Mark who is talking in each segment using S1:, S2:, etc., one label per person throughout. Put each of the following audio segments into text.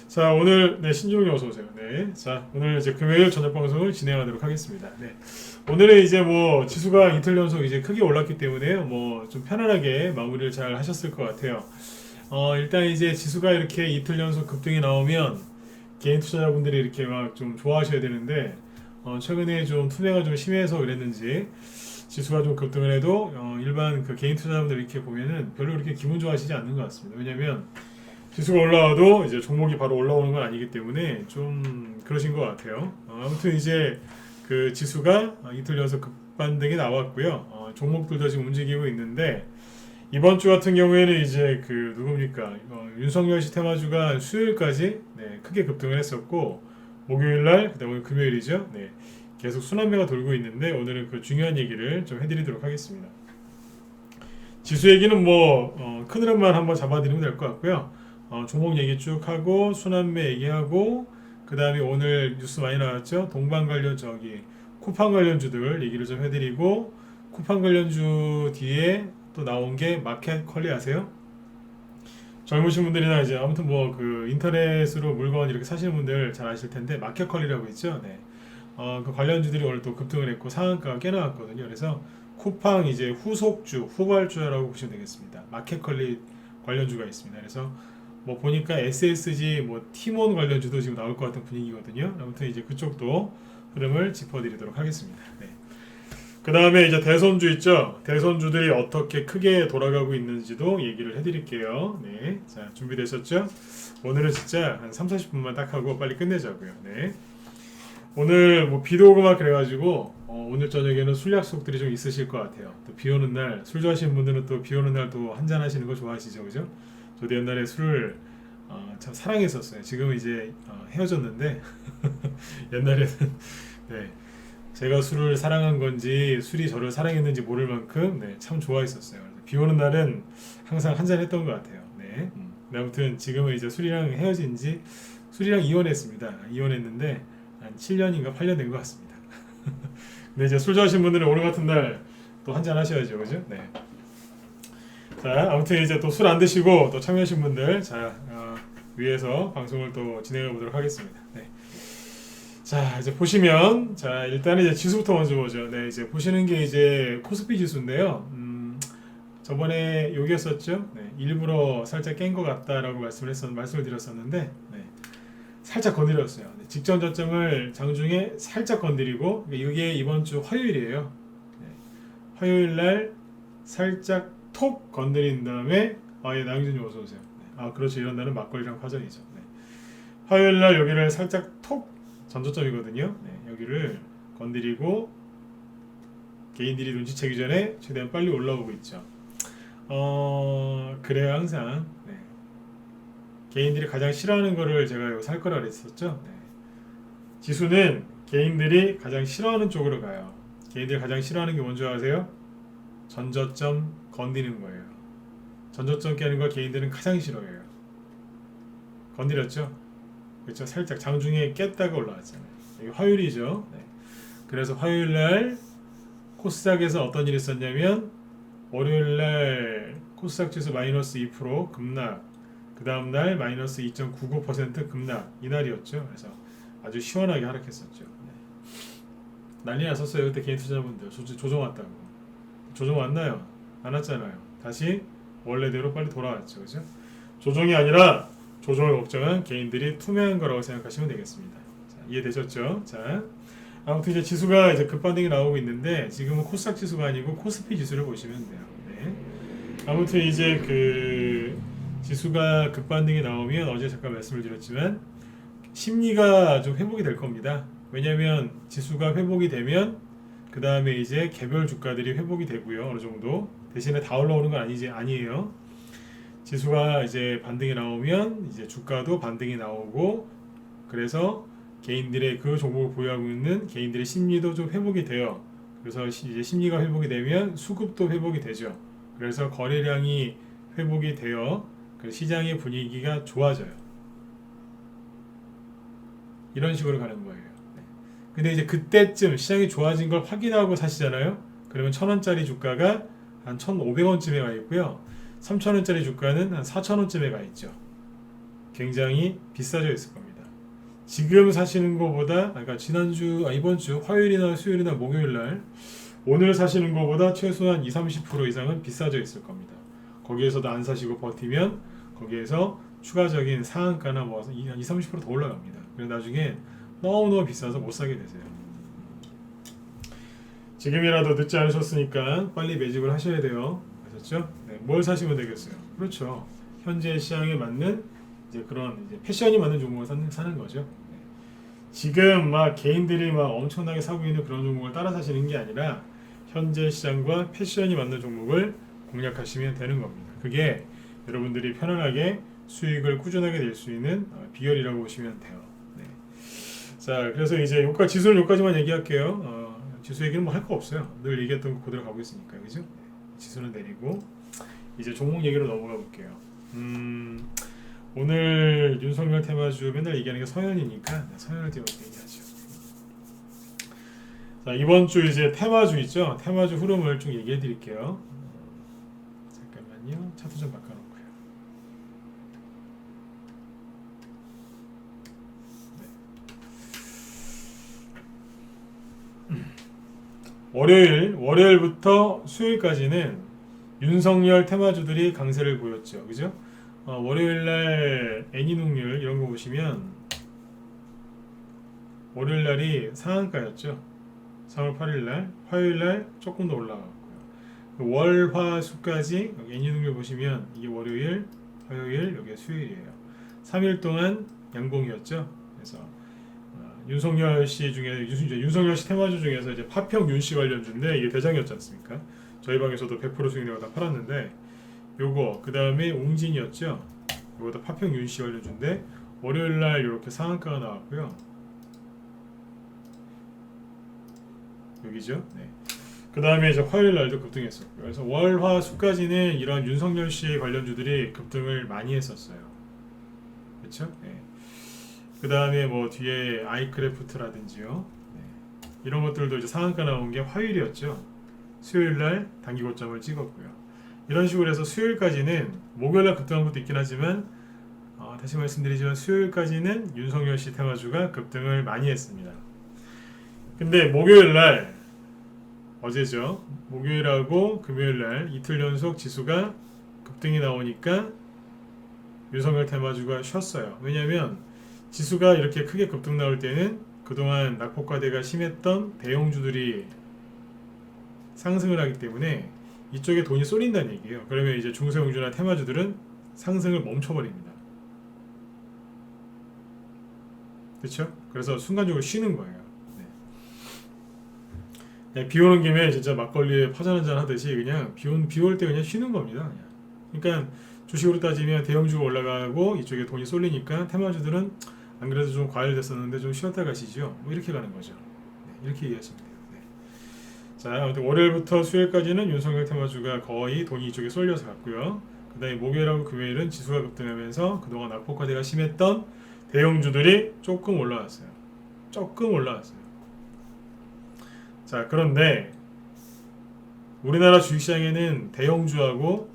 S1: 자, 오늘 신종이 어서 오세요. 네. 자, 오늘 이제 금요일 저녁 방송을 진행하도록 하겠습니다. 네. 오늘은 이제 뭐 지수가 이틀 연속 이제 크게 올랐기 때문에 뭐 좀 편안하게 마무리를 잘 하셨을 것 같아요. 일단 이제 지수가 이렇게 이틀 연속 급등이 나오면 개인 투자자분들이 이렇게 막 좀 좋아하셔야 되는데 최근에 좀 투매가 좀 심해서 그랬는지 지수가 좀 급등을 해도 일반 그 개인 투자자분들 이렇게 보면은 별로 그렇게 기분 좋아하시지 않는 것 같습니다. 왜냐면 지수가 올라와도 이제 종목이 바로 올라오는 건 아니기 때문에 좀 그러신 것 같아요. 아무튼 이제 그 지수가 이틀 연속 급반등이 나왔고요. 종목들도 지금 움직이고 있는데 이번 주 같은 경우에는 이제 그 누굽니까? 윤석열 씨 테마주가 수요일까지 크게 급등을 했었고 목요일 날 그다음에 금요일이죠. 계속 순환매가 돌고 있는데 오늘은 그 중요한 얘기를 좀 해드리도록 하겠습니다. 지수 얘기는 뭐 큰 흐름만 한번 잡아드리면 될 것 같고요. 종목 얘기 쭉 하고 순환매 얘기하고 그 다음에 오늘 뉴스 많이 나왔죠. 동반 관련 쿠팡 관련주들 얘기를 좀 해드리고 쿠팡 관련주 뒤에 또 나온 게 마켓컬리 아세요? 젊으신 분들이나 이제 아무튼 뭐 그 인터넷으로 물건 이렇게 사시는 분들 잘 아실 텐데 마켓컬리라고 있죠. 네. 그 관련주들이 오늘 또 급등을 했고 상한가가 꽤 나왔거든요. 그래서 쿠팡 이제 후속주, 후발주라고 보시면 되겠습니다. 마켓컬리 관련주가 있습니다. 그래서 뭐 보니까 SSG, 뭐 티몬 관련주도 지금 나올 것 같은 분위기거든요. 아무튼 이제 그쪽도 흐름을 짚어드리도록 하겠습니다. 네. 그 다음에 이제 대선주 있죠. 대선주들이 어떻게 크게 돌아가고 있는지도 얘기를 해드릴게요. 네. 자, 준비되셨죠? 오늘은 진짜 한 3, 40분만 딱 하고 빨리 끝내자고요. 네. 오늘 뭐 비도 오고 막 그래가지고 오늘 저녁에는 술 약속들이 좀 있으실 것 같아요. 또 비 오는 날 술 좋아하시는 분들은 또 비 오는 날 또 한잔 하시는 거 좋아하시죠, 그죠? 저도 옛날에 술을 참 사랑했었어요. 지금은 이제 헤어졌는데 옛날에는 네, 제가 술을 사랑한 건지 술이 저를 사랑했는지 모를 만큼 참 좋아했었어요. 비 오는 날은 항상 한잔 했던 것 같아요. 네. 아무튼 지금은 이제 술이랑 이혼했습니다. 이혼했는데 한 7년인가 8년 된 것 같습니다. 근데 이제 술 좋아하시는 분들은 오늘 같은 날 또 한잔 하셔야죠, 그죠? 네. 자, 아무튼 이제 또 술 안 드시고 또 참여하신 분들, 위에서 방송을 또 진행해 보도록 하겠습니다. 네. 자, 이제 보시면, 자, 일단은 이제 지수부터 먼저 보죠. 네, 이제 보시는 게 이제 코스피 지수인데요. 저번에 여기였었죠. 네, 일부러 살짝 깬 것 같다라고 말씀을 드렸었는데, 네, 살짝 건드렸어요. 네, 직전 저점을 장중에 살짝 건드리고, 이게 이번 주 화요일이에요. 네, 화요일 날 살짝 톡 건드린 다음에, 예, 나영준님 어서 오세요. 네, 그렇죠. 이런 날은 막걸리랑 파전이죠. 네. 화요일 날 여기를 살짝 톡 전저점이거든요. 네, 여기를 건드리고 개인들이 눈치채기 전에 최대한 빨리 올라오고 있죠. 그래요 항상. 네. 개인들이 가장 싫어하는 거를 제가 이거 살 거라 그랬었죠. 네. 지수는 개인들이 가장 싫어하는 쪽으로 가요. 개인들이 가장 싫어하는 게 뭔지 아세요? 전저점 건드리는 거예요. 전저점 깨는 걸 개인들은 가장 싫어해요. 건드렸죠? 그렇죠. 살짝 장중에 깼다가 올라왔잖아요. 이게 화요일이죠. 네. 그래서 화요일 날 코스닥에서 어떤 일이 있었냐면 월요일 날 코스닥 지수 마이너스 2% 급락, 그 다음 날 마이너스 2.99% 급락 이날이었죠. 그래서 아주 시원하게 하락했었죠. 네. 난리 났었어요. 그때 개인 투자분들 조정 왔다고. 조정 왔나요? 안 왔잖아요. 다시 원래대로 빨리 돌아왔죠. 그죠? 조정이 아니라 조정을 걱정한 개인들이 투명한 거라고 생각하시면 되겠습니다. 자, 이해되셨죠? 자, 아무튼 이제 지수가 이제 급반등이 나오고 있는데 지금은 코스닥 지수가 아니고 코스피 지수를 보시면 돼요. 네. 아무튼 이제 그 지수가 급반등이 나오면 어제 잠깐 말씀을 드렸지만 심리가 좀 회복이 될 겁니다. 왜냐하면 지수가 회복이 되면 그 다음에 이제 개별 주가들이 회복이 되고요. 어느 정도 대신에 다 올라오는 건 아니에요. 지수가 이제 반등이 나오면 이제 주가도 반등이 나오고 그래서 개인들의 그 종목을 보유하고 있는 개인들의 심리도 좀 회복이 돼요. 그래서 이제 심리가 회복이 되면 수급도 회복이 되죠. 그래서 거래량이 회복이 되어 그 시장의 분위기가 좋아져요. 이런 식으로 가는 거예요. 근데 이제 그때쯤 시장이 좋아진 걸 확인하고 사시잖아요. 그러면 1,000원짜리 주가가 한 1,500원쯤에 가 있고요. 3,000원짜리 주가는 한 4,000원쯤에 가 있죠. 굉장히 비싸져 있을 겁니다. 지금 사시는 것보다 그러니까 이번 주 화요일이나 수요일이나 목요일 날 오늘 사시는 것보다 최소한 20-30% 이상은 비싸져 있을 겁니다. 거기에서도 안 사시고 버티면 거기에서 추가적인 상한가나 뭐 20-30%더 올라갑니다. 그래서 나중에 너무너무 비싸서 못 사게 되세요. 지금이라도 늦지 않으셨으니까 빨리 매집을 하셔야 돼요. 아셨죠? 네, 뭘 사시면 되겠어요? 그렇죠. 현재 시장에 맞는 이제 그런 이제 패션이 맞는 종목을 사는 거죠. 네. 지금 막 개인들이 막 엄청나게 사고 있는 그런 종목을 따라 사시는 게 아니라 현재 시장과 패션이 맞는 종목을 공략하시면 되는 겁니다. 그게 여러분들이 편안하게 수익을 꾸준하게 낼 수 있는 비결이라고 보시면 돼요. 네. 자, 그래서 이제 지수는 여기까지만 얘기할게요. 지수 얘기는 뭐 할 거 없어요. 늘 얘기했던 거 그대로 가고 있으니까, 그죠? 네. 지수는 내리고 이제 종목 얘기로 넘어가 볼게요. 오늘 윤석열 테마주 맨날 얘기하는 게 서현이니까 서현을 띄워서 얘기하죠. 자, 이번 주 이제 테마주 있죠? 테마주 흐름을 좀 얘기해 드릴게요. 잠깐만요. 차트 좀 바꿔놓고요. 월요일부터 수요일까지는 윤석열 테마주들이 강세를 보였죠. 그죠? 월요일날 애니농률 이런 거 보시면 월요일날이 상한가였죠. 3월 8일날 화요일날 조금 더 올라갔고요. 월화수까지 여기 애니농률 보시면 이게 월요일, 화요일, 여기 수요일이에요. 3일 동안 양봉이었죠. 그래서 윤석열 씨 중에 윤석열 씨 테마주 중에서 이제 파평 윤씨 관련주인데 이게 대장이었지 않습니까? 저희 방에서도 100% 수익내고 다 팔았는데 요거 그 다음에 웅진이었죠. 요거도 파평 윤씨 관련주인데 월요일 날 이렇게 상한가가 나왔고요. 여기죠. 네. 그 다음에 이제 화요일 날도 급등했었고요. 그래서 월화수까지는 이런 윤석열 씨 관련주들이 급등을 많이 했었어요. 그렇죠? 네. 그 다음에 뭐 뒤에 아이크래프트라든지요. 네. 이런 것들도 이제 상한가 나온 게 화요일이었죠. 수요일날 단기 고점을 찍었고요. 이런 식으로 해서 수요일까지는 목요일날 급등한 것도 있긴 하지만 다시 말씀드리지만 수요일까지는 윤석열 씨 테마주가 급등을 많이 했습니다. 근데 목요일날 어제죠. 목요일하고 금요일날 이틀 연속 지수가 급등이 나오니까 윤석열 테마주가 쉬었어요. 왜냐하면 지수가 이렇게 크게 급등 나올 때는 그동안 낙폭과대가 심했던 대형주들이 상승을 하기 때문에 이쪽에 돈이 쏠린다는 얘기예요. 그러면 이제 중소형주나 테마주들은 상승을 멈춰버립니다. 그렇죠? 그래서 순간적으로 쉬는 거예요. 네. 비 오는 김에 진짜 막걸리에 파전 한잔 하듯이 그냥 비 올 때 그냥 쉬는 겁니다. 그냥. 그러니까 주식으로 따지면 대형주가 올라가고 이쪽에 돈이 쏠리니까 테마주들은 안 그래도 좀 과열됐었는데 좀 쉬었다 가시죠. 뭐 이렇게 가는 거죠. 네, 이렇게 이해하시면 돼요. 네. 자, 아무튼 월요일부터 수요일까지는 윤석열 테마주가 거의 돈이 이쪽에 쏠려서 갔고요. 그 다음에 목요일하고 금요일은 지수가 급등하면서 그동안 낙폭과대가 심했던 대형주들이 조금 올라왔어요. 조금 올라왔어요. 자, 그런데 우리나라 주식시장에는 대형주하고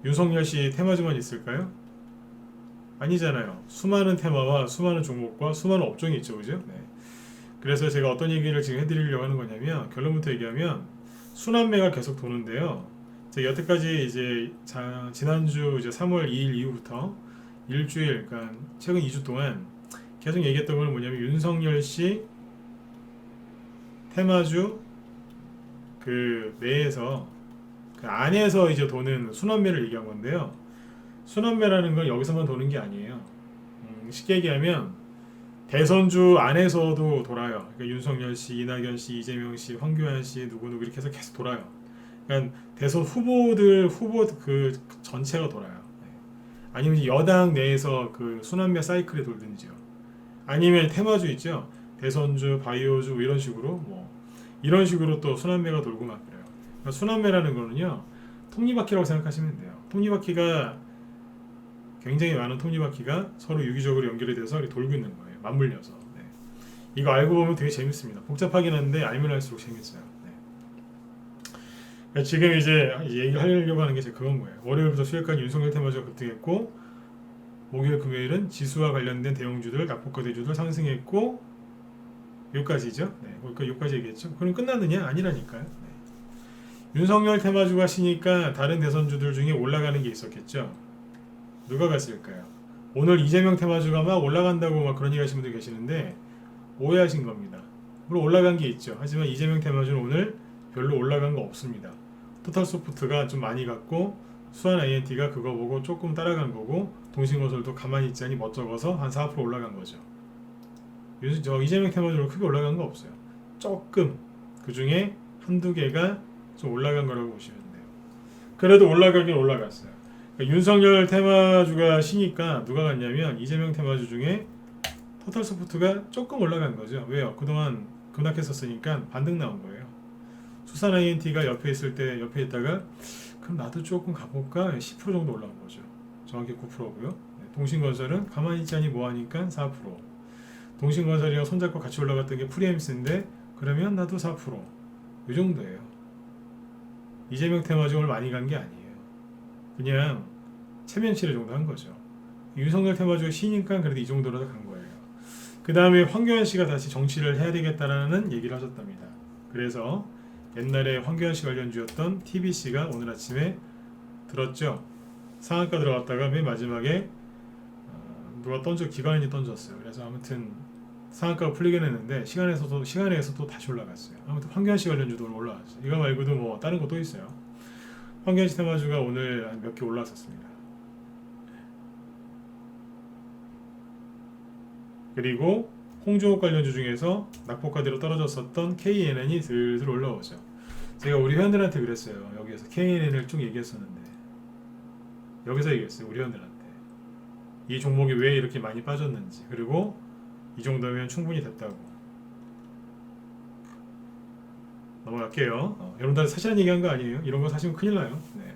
S1: 윤석열 씨 테마주만 있을까요? 아니잖아요. 수많은 테마와 수많은 종목과 수많은 업종이 있죠, 그죠? 네. 그래서 제가 어떤 얘기를 지금 해드리려고 하는 거냐면 결론부터 얘기하면 순환매가 계속 도는데요. 제가 여태까지 이제 지난주 이제 3월 2일 이후부터 일주일, 그러니까 최근 2주 동안 계속 얘기했던 건 뭐냐면 윤석열 씨 테마주 그 내에서 그 안에서 이제 도는 순환매를 얘기한 건데요. 순환매라는 건 여기서만 도는 게 아니에요. 쉽게 얘기하면 대선주 안에서도 돌아요. 그러니까 윤석열 씨, 이낙연 씨, 이재명 씨, 황교안 씨, 누구누구 이렇게 해서 계속 돌아요. 그러니까 대선 후보 그 전체가 돌아요. 아니면 여당 내에서 그 순환매 사이클이 돌든지요. 아니면 테마주 있죠. 대선주, 바이오주 이런 식으로 이런 식으로 또 순환매가 돌고 막 그래요. 그러니까 순환매라는 거는요. 톱니바퀴라고 생각하시면 돼요. 톱니바퀴가 굉장히 많은 톱니바퀴가 서로 유기적으로 연결이 돼서 이렇게 돌고 있는 거예요. 맞물려서. 네. 이거 알고 보면 되게 재밌습니다. 복잡하긴 한데 알면 할수록 재밌어요. 네. 그러니까 지금 이제 얘기를 하려고 하는 게 그건 거예요. 월요일부터 수요일까지 윤석열 테마주가 급등했고 목요일 금요일은 지수와 관련된 대형주들 낙폭과 대주들 상승했고 여기까지죠. 네, 여기까지 얘기했죠. 그럼 끝났느냐? 아니라니까요. 네. 윤석열 테마주가 쉬니까 다른 대선주들 중에 올라가는 게 있었겠죠. 누가 갔을까요? 오늘 이재명 테마주가 막 올라간다고 막 그런 얘기 하시는 분들 계시는데 오해하신 겁니다. 물론 올라간 게 있죠. 하지만 이재명 테마주는 오늘 별로 올라간 거 없습니다. 토탈소프트가 좀 많이 갔고 수완 INT가 그거 보고 조금 따라간 거고 동신건설도 가만히 있자니 멋쩍어서 한 4% 올라간 거죠. 이재명 테마주로 크게 올라간 거 없어요. 조금 그 중에 한두 개가 좀 올라간 거라고 보시면 돼요. 그래도 올라가긴 올라갔어요. 그러니까 윤석열 테마주가 쉬니까 누가 갔냐면 이재명 테마주 중에 토탈소프트가 조금 올라간 거죠. 왜요? 그동안 급락했었으니까 반등 나온 거예요. 수산 INT가 옆에 있을 때 옆에 있다가 그럼 나도 조금 가볼까? 10% 정도 올라온 거죠. 정확히 9%고요. 동신건설은 가만히 있자니 뭐하니까 4%. 동신건설이랑 손잡고 같이 올라갔던 게 프리엠스인데 그러면 나도 4%. 이 정도예요. 이재명 테마주를 많이 간 게 아니에요. 그냥 체면치레 정도 한 거죠. 윤석열 테마주가 쉬니까 그래도 이 정도라도 간 거예요. 그 다음에 황교안 씨가 다시 정치를 해야 되겠다라는 얘기를 하셨답니다. 그래서 옛날에 황교안 씨 관련주였던 TBC가 오늘 아침에 들었죠. 상한가 들어갔다가 맨 마지막에 누가 기관인이 던졌어요. 그래서 아무튼 상한가가 풀리긴 했는데 시간에서도 다시 올라갔어요. 아무튼 황교안 씨 관련주도 오늘 올라왔어요. 이거 말고도 뭐 다른 것도 있어요. 황교안 씨 테마주가 오늘 몇 개 올라왔었습니다. 그리고 홍종욱 관련주 중에서 낙폭과대로 떨어졌었던 KNN이 슬슬 올라오죠. 제가 우리 회원들한테 그랬어요. 여기에서 KNN을 쭉 얘기했었는데 여기서 얘기했어요. 우리 회원들한테 이 종목이 왜 이렇게 많이 빠졌는지, 그리고 이 정도면 충분히 됐다고. 넘어갈게요. 여러분들 사실은 얘기한 거 아니에요. 이런 거 사시면 큰일 나요. 네.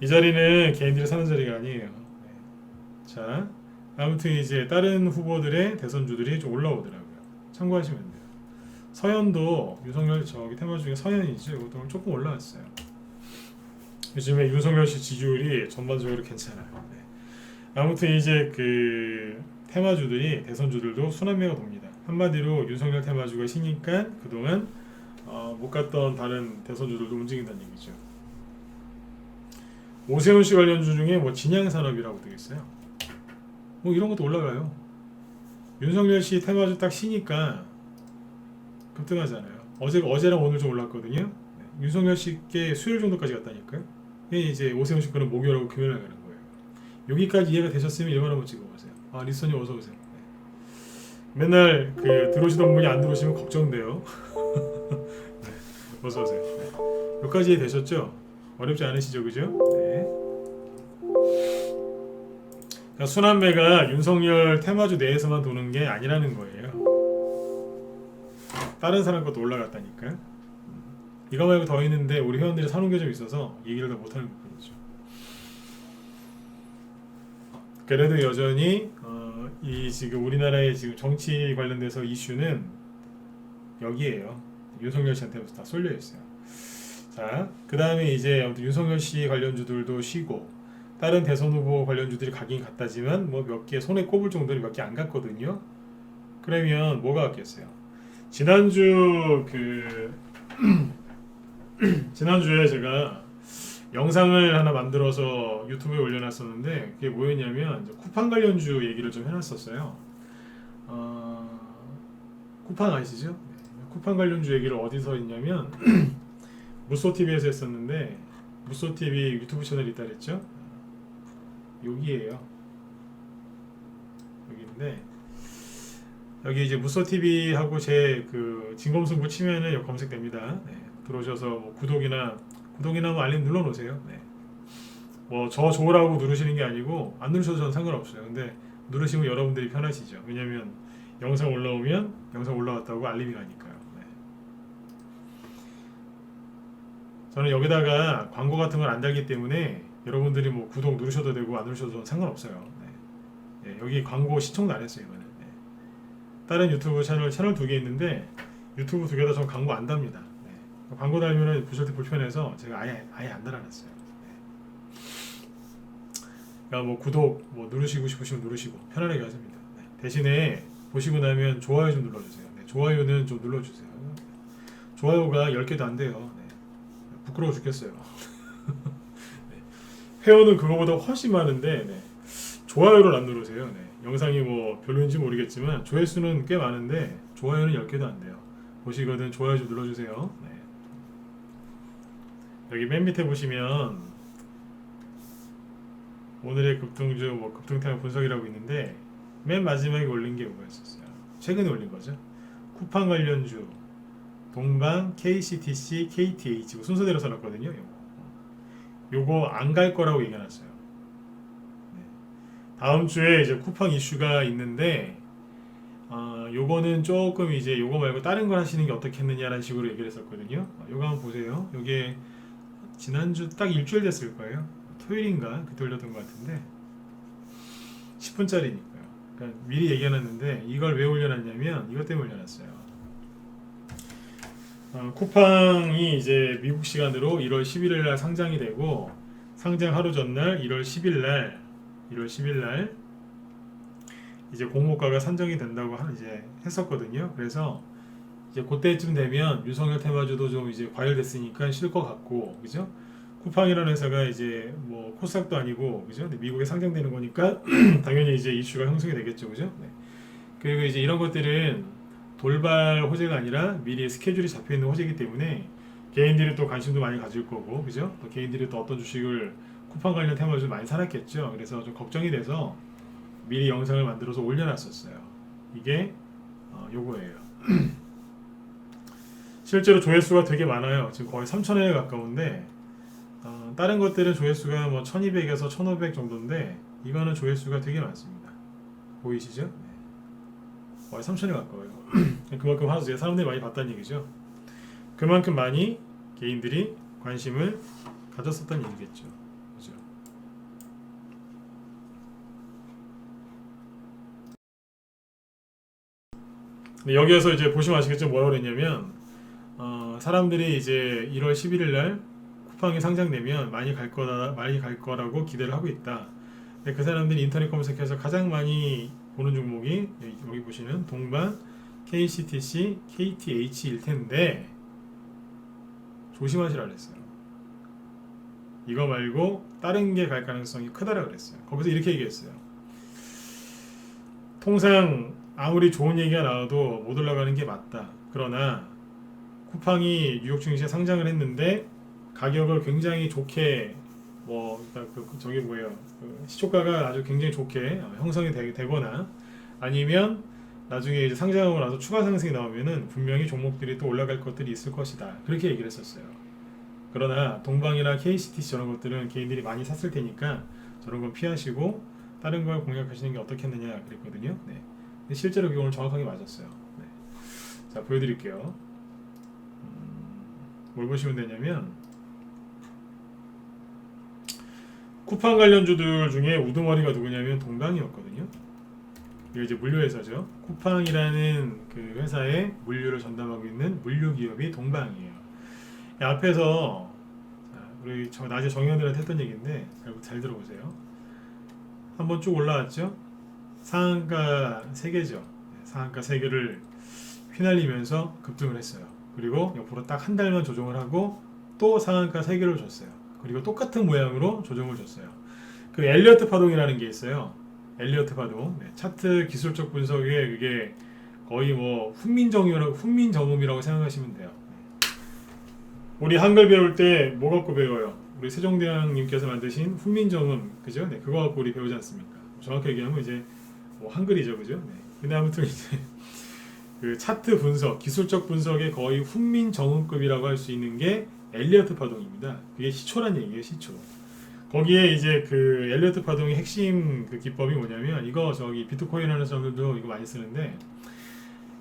S1: 이 자리는 개인들이 사는 자리가 아니에요. 네. 자, 아무튼 이제 다른 후보들의 대선주들이 좀 올라오더라고요. 참고하시면 돼요. 서현도 윤석열 테마 중에 서현이죠. 이것도 조금 올라왔어요. 요즘에 윤석열 씨 지지율이 전반적으로 괜찮아요. 네. 아무튼 이제 그 테마주들이 대선주들도 순환매가 돕니다. 한마디로 윤석열 테마주가 쉬니까 그동안 못 갔던 다른 대선주들도 움직인다는 얘기죠. 오세훈 씨 관련주 중에 뭐 진양산업이라고 되겠어요. 뭐 이런 것도 올라가요. 윤석열 씨 테마주 딱 쉬니까 급등하잖아요. 어제랑 오늘 좀 올랐거든요. 네. 윤석열 씨께 수요일 정도까지 갔다니까요. 이제 오세훈 씨 거는 목요일하고 금요일 가는 거예요. 여기까지 이해가 되셨으면 이거 한번 찍어보세요. 리스터님 어서 오세요. 네. 맨날 들어오시던 분이 안 들어오시면 걱정돼요. 네. 어서 오세요. 네. 여기까지 이해되셨죠? 어렵지 않으시죠, 그죠? 네. 그러니까 순환매가 윤석열 테마주 내에서만 도는 게 아니라는 거예요. 다른 사람 것도 올라갔다니까요. 이거 말고 더 있는데 우리 회원들이 사놓은 게 좀 있어서 얘기를 더 못하는 것뿐이죠. 그래도 여전히 이 지금 우리나라의 지금 정치 관련돼서 이슈는 여기에요. 윤석열 씨한테 다 쏠려 있어요. 자, 그 다음에 이제 아무튼 윤석열 씨 관련주들도 쉬고 다른 대선 후보 관련주들이 가긴 갔다지만 뭐 몇 개 손에 꼽을 정도는 몇 개 안 갔거든요. 그러면 뭐가 갔겠어요? 지난주 지난주에 제가 영상을 하나 만들어서 유튜브에 올려놨었는데 그게 뭐였냐면 쿠팡 관련주 얘기를 좀 해놨었어요. 쿠팡 아시죠? 네. 쿠팡 관련주 얘기를 어디서 했냐면 무소TV에서 했었는데 무소TV 유튜브 채널이 있다 그랬죠? 여기에요. 여기인데 여기 이제 무소TV하고 제 진검승부 치면은 여기 검색됩니다. 네. 들어오셔서 뭐 구독이나 뭐 알림 눌러놓으세요. 네. 뭐 저 좋으라고 누르시는 게 아니고 안 누르셔도 저는 상관없어요. 근데 누르시면 여러분들이 편하시죠. 왜냐면 영상 올라오면 영상 올라왔다고 알림이 가니까요. 네. 저는 여기다가 광고 같은 걸 안 달기 때문에 여러분들이 뭐 구독 누르셔도 되고 안 누르셔도 상관없어요. 네. 네. 여기 광고 시청도 안 했어요. 이거는. 네. 다른 유튜브 채널 2개 있는데 유튜브 2개 다 전 광고 안 답니다. 네. 광고 달면은 보실 때 불편해서 제가 아예 안 달아놨어요. 네. 그러니까 뭐 구독 뭐 누르시고 싶으시면 누르시고 편안하게 하십니다. 네. 대신에 보시고 나면 좋아요 좀 눌러주세요. 네. 좋아요는 좀 눌러주세요. 좋아요가 10개도 안 돼요. 네. 부끄러워 죽겠어요. 네. 회원은 그거보다 훨씬 많은데 네. 좋아요를 안 누르세요. 네. 영상이 뭐 별로인지 모르겠지만 조회수는 꽤 많은데 좋아요는 10개도 안 돼요. 보시거든 좋아요 좀 눌러주세요. 네. 여기 맨 밑에 보시면 오늘의 급등주 뭐 급등탕 분석이라고 있는데 맨 마지막에 올린 게 뭐였었어요? 최근에 올린 거죠. 쿠팡 관련주 동방, KCTC, KTH 순서대로 써놨거든요. 요거 안 갈 거라고 얘기해놨어요. 네. 다음 주에 이제 쿠팡 이슈가 있는데 요거는 조금 이제 요거 말고 다른 걸 하시는 게 어떻겠느냐라는 식으로 얘기를 했었거든요. 요거 한번 보세요. 요게 지난주 딱 일주일 됐을 거예요. 토요일인가 그때 올렸던 것 같은데 10분짜리니까요. 그러니까 미리 얘기해놨는데 이걸 왜 올려놨냐면 이것 때문에 올려놨어요. 쿠팡이 이제 미국 시간으로 1월 11일 날 상장이 되고 상장 하루 전날 1월 10일 날 이제 공모가가 산정이 된다고 이제 했었거든요. 그래서 이제 그때쯤 되면 윤석열 테마주도 좀 이제 과열됐으니까 쉴 것 같고, 그죠? 쿠팡이라는 회사가 이제 뭐 코스닥도 아니고, 그죠? 근데 미국에 상장되는 거니까 당연히 이제 이슈가 형성이 되겠죠, 그죠? 네. 그리고 이제 이런 것들은 돌발 호재가 아니라 미리 스케줄이 잡혀 있는 호재이기 때문에 개인들이 또 관심도 많이 가질 거고, 그죠? 또 개인들이 또 어떤 주식을 쿠팡 관련 테마주를 많이 사놨겠죠. 그래서 좀 걱정이 돼서 미리 영상을 만들어서 올려놨었어요. 이게 요거예요. 실제로 조회수가 되게 많아요. 지금 거의 3,000회에 가까운데 다른 것들은 조회수가 뭐 1200에서 1500 정도인데 이거는 조회수가 되게 많습니다. 보이시죠? 네. 거의 3,000회 가까워요. 그만큼 하루에 사람들이 많이 봤다는 얘기죠. 그만큼 많이 개인들이 관심을 가졌었다는 얘기겠죠. 그죠? 근데 여기에서 이제 보시면 아시겠죠? 뭐라고 그랬냐면 사람들이 이제 1월 11일 날 쿠팡이 상장되면 많이 갈 거라고 기대를 하고 있다. 근데 그 사람들이 인터넷 검색해서 가장 많이 보는 종목이 여기 보시는 동방, KCTC, KTH일 텐데 조심하시라 그랬어요. 이거 말고 다른 게 갈 가능성이 크다라 그랬어요. 거기서 이렇게 얘기했어요. 통상 아무리 좋은 얘기가 나와도 못 올라가는 게 맞다. 그러나 쿠팡이 뉴욕 증시에 상장을 했는데 가격을 굉장히 좋게 저게 뭐예요? 시초가가 아주 굉장히 좋게 형성이 되거나 아니면 나중에 이제 상장하고 나서 추가 상승이 나오면은 분명히 종목들이 또 올라갈 것들이 있을 것이다. 그렇게 얘기를 했었어요. 그러나 동방이나 KCTC 저런 것들은 개인들이 많이 샀을 테니까 저런 건 피하시고 다른 걸 공략하시는 게 어떻겠느냐 그랬거든요. 네. 근데 실제로 그게 오늘 정확하게 맞았어요. 네. 자, 보여드릴게요. 뭘 보시면 되냐면 쿠팡 관련주들 중에 우두머리가 누구냐면 동방이었거든요. 이게 이제 물류회사죠. 쿠팡이라는 그 회사의 물류를 전담하고 있는 물류 기업이 동방이에요. 앞에서 우리 낮에 정의원들한테 했던 얘기인데 잘 들어보세요. 한번 쭉 올라왔죠. 상한가 3개죠. 상한가 3개를 휘날리면서 급등을 했어요. 그리고 옆으로 딱 한 달만 조정을 하고 또 상한가 3개를 줬어요. 그리고 똑같은 모양으로 조정을 줬어요. 그 엘리어트 파동이라는 게 있어요. 엘리어트 파동. 네, 차트 기술적 분석에 그게 거의 뭐 훈민정음이라고 생각하시면 돼요. 우리 한글 배울 때 뭐 갖고 배워요? 우리 세종대왕님께서 만드신 훈민정음, 그죠? 네, 그거 갖고 우리 배우지 않습니까? 정확히 얘기하면 이제 뭐 한글이죠, 그죠? 네. 근데 아무튼 이제 그 차트 분석, 기술적 분석의 거의 훈민정음급이라고 할 수 있는 게 엘리어트 파동입니다. 그게 시초란 얘기예요, 시초. 거기에 이제 그 엘리어트 파동의 핵심 그 기법이 뭐냐면 이거 저기 비트코인 하는 사람들도 이거 많이 쓰는데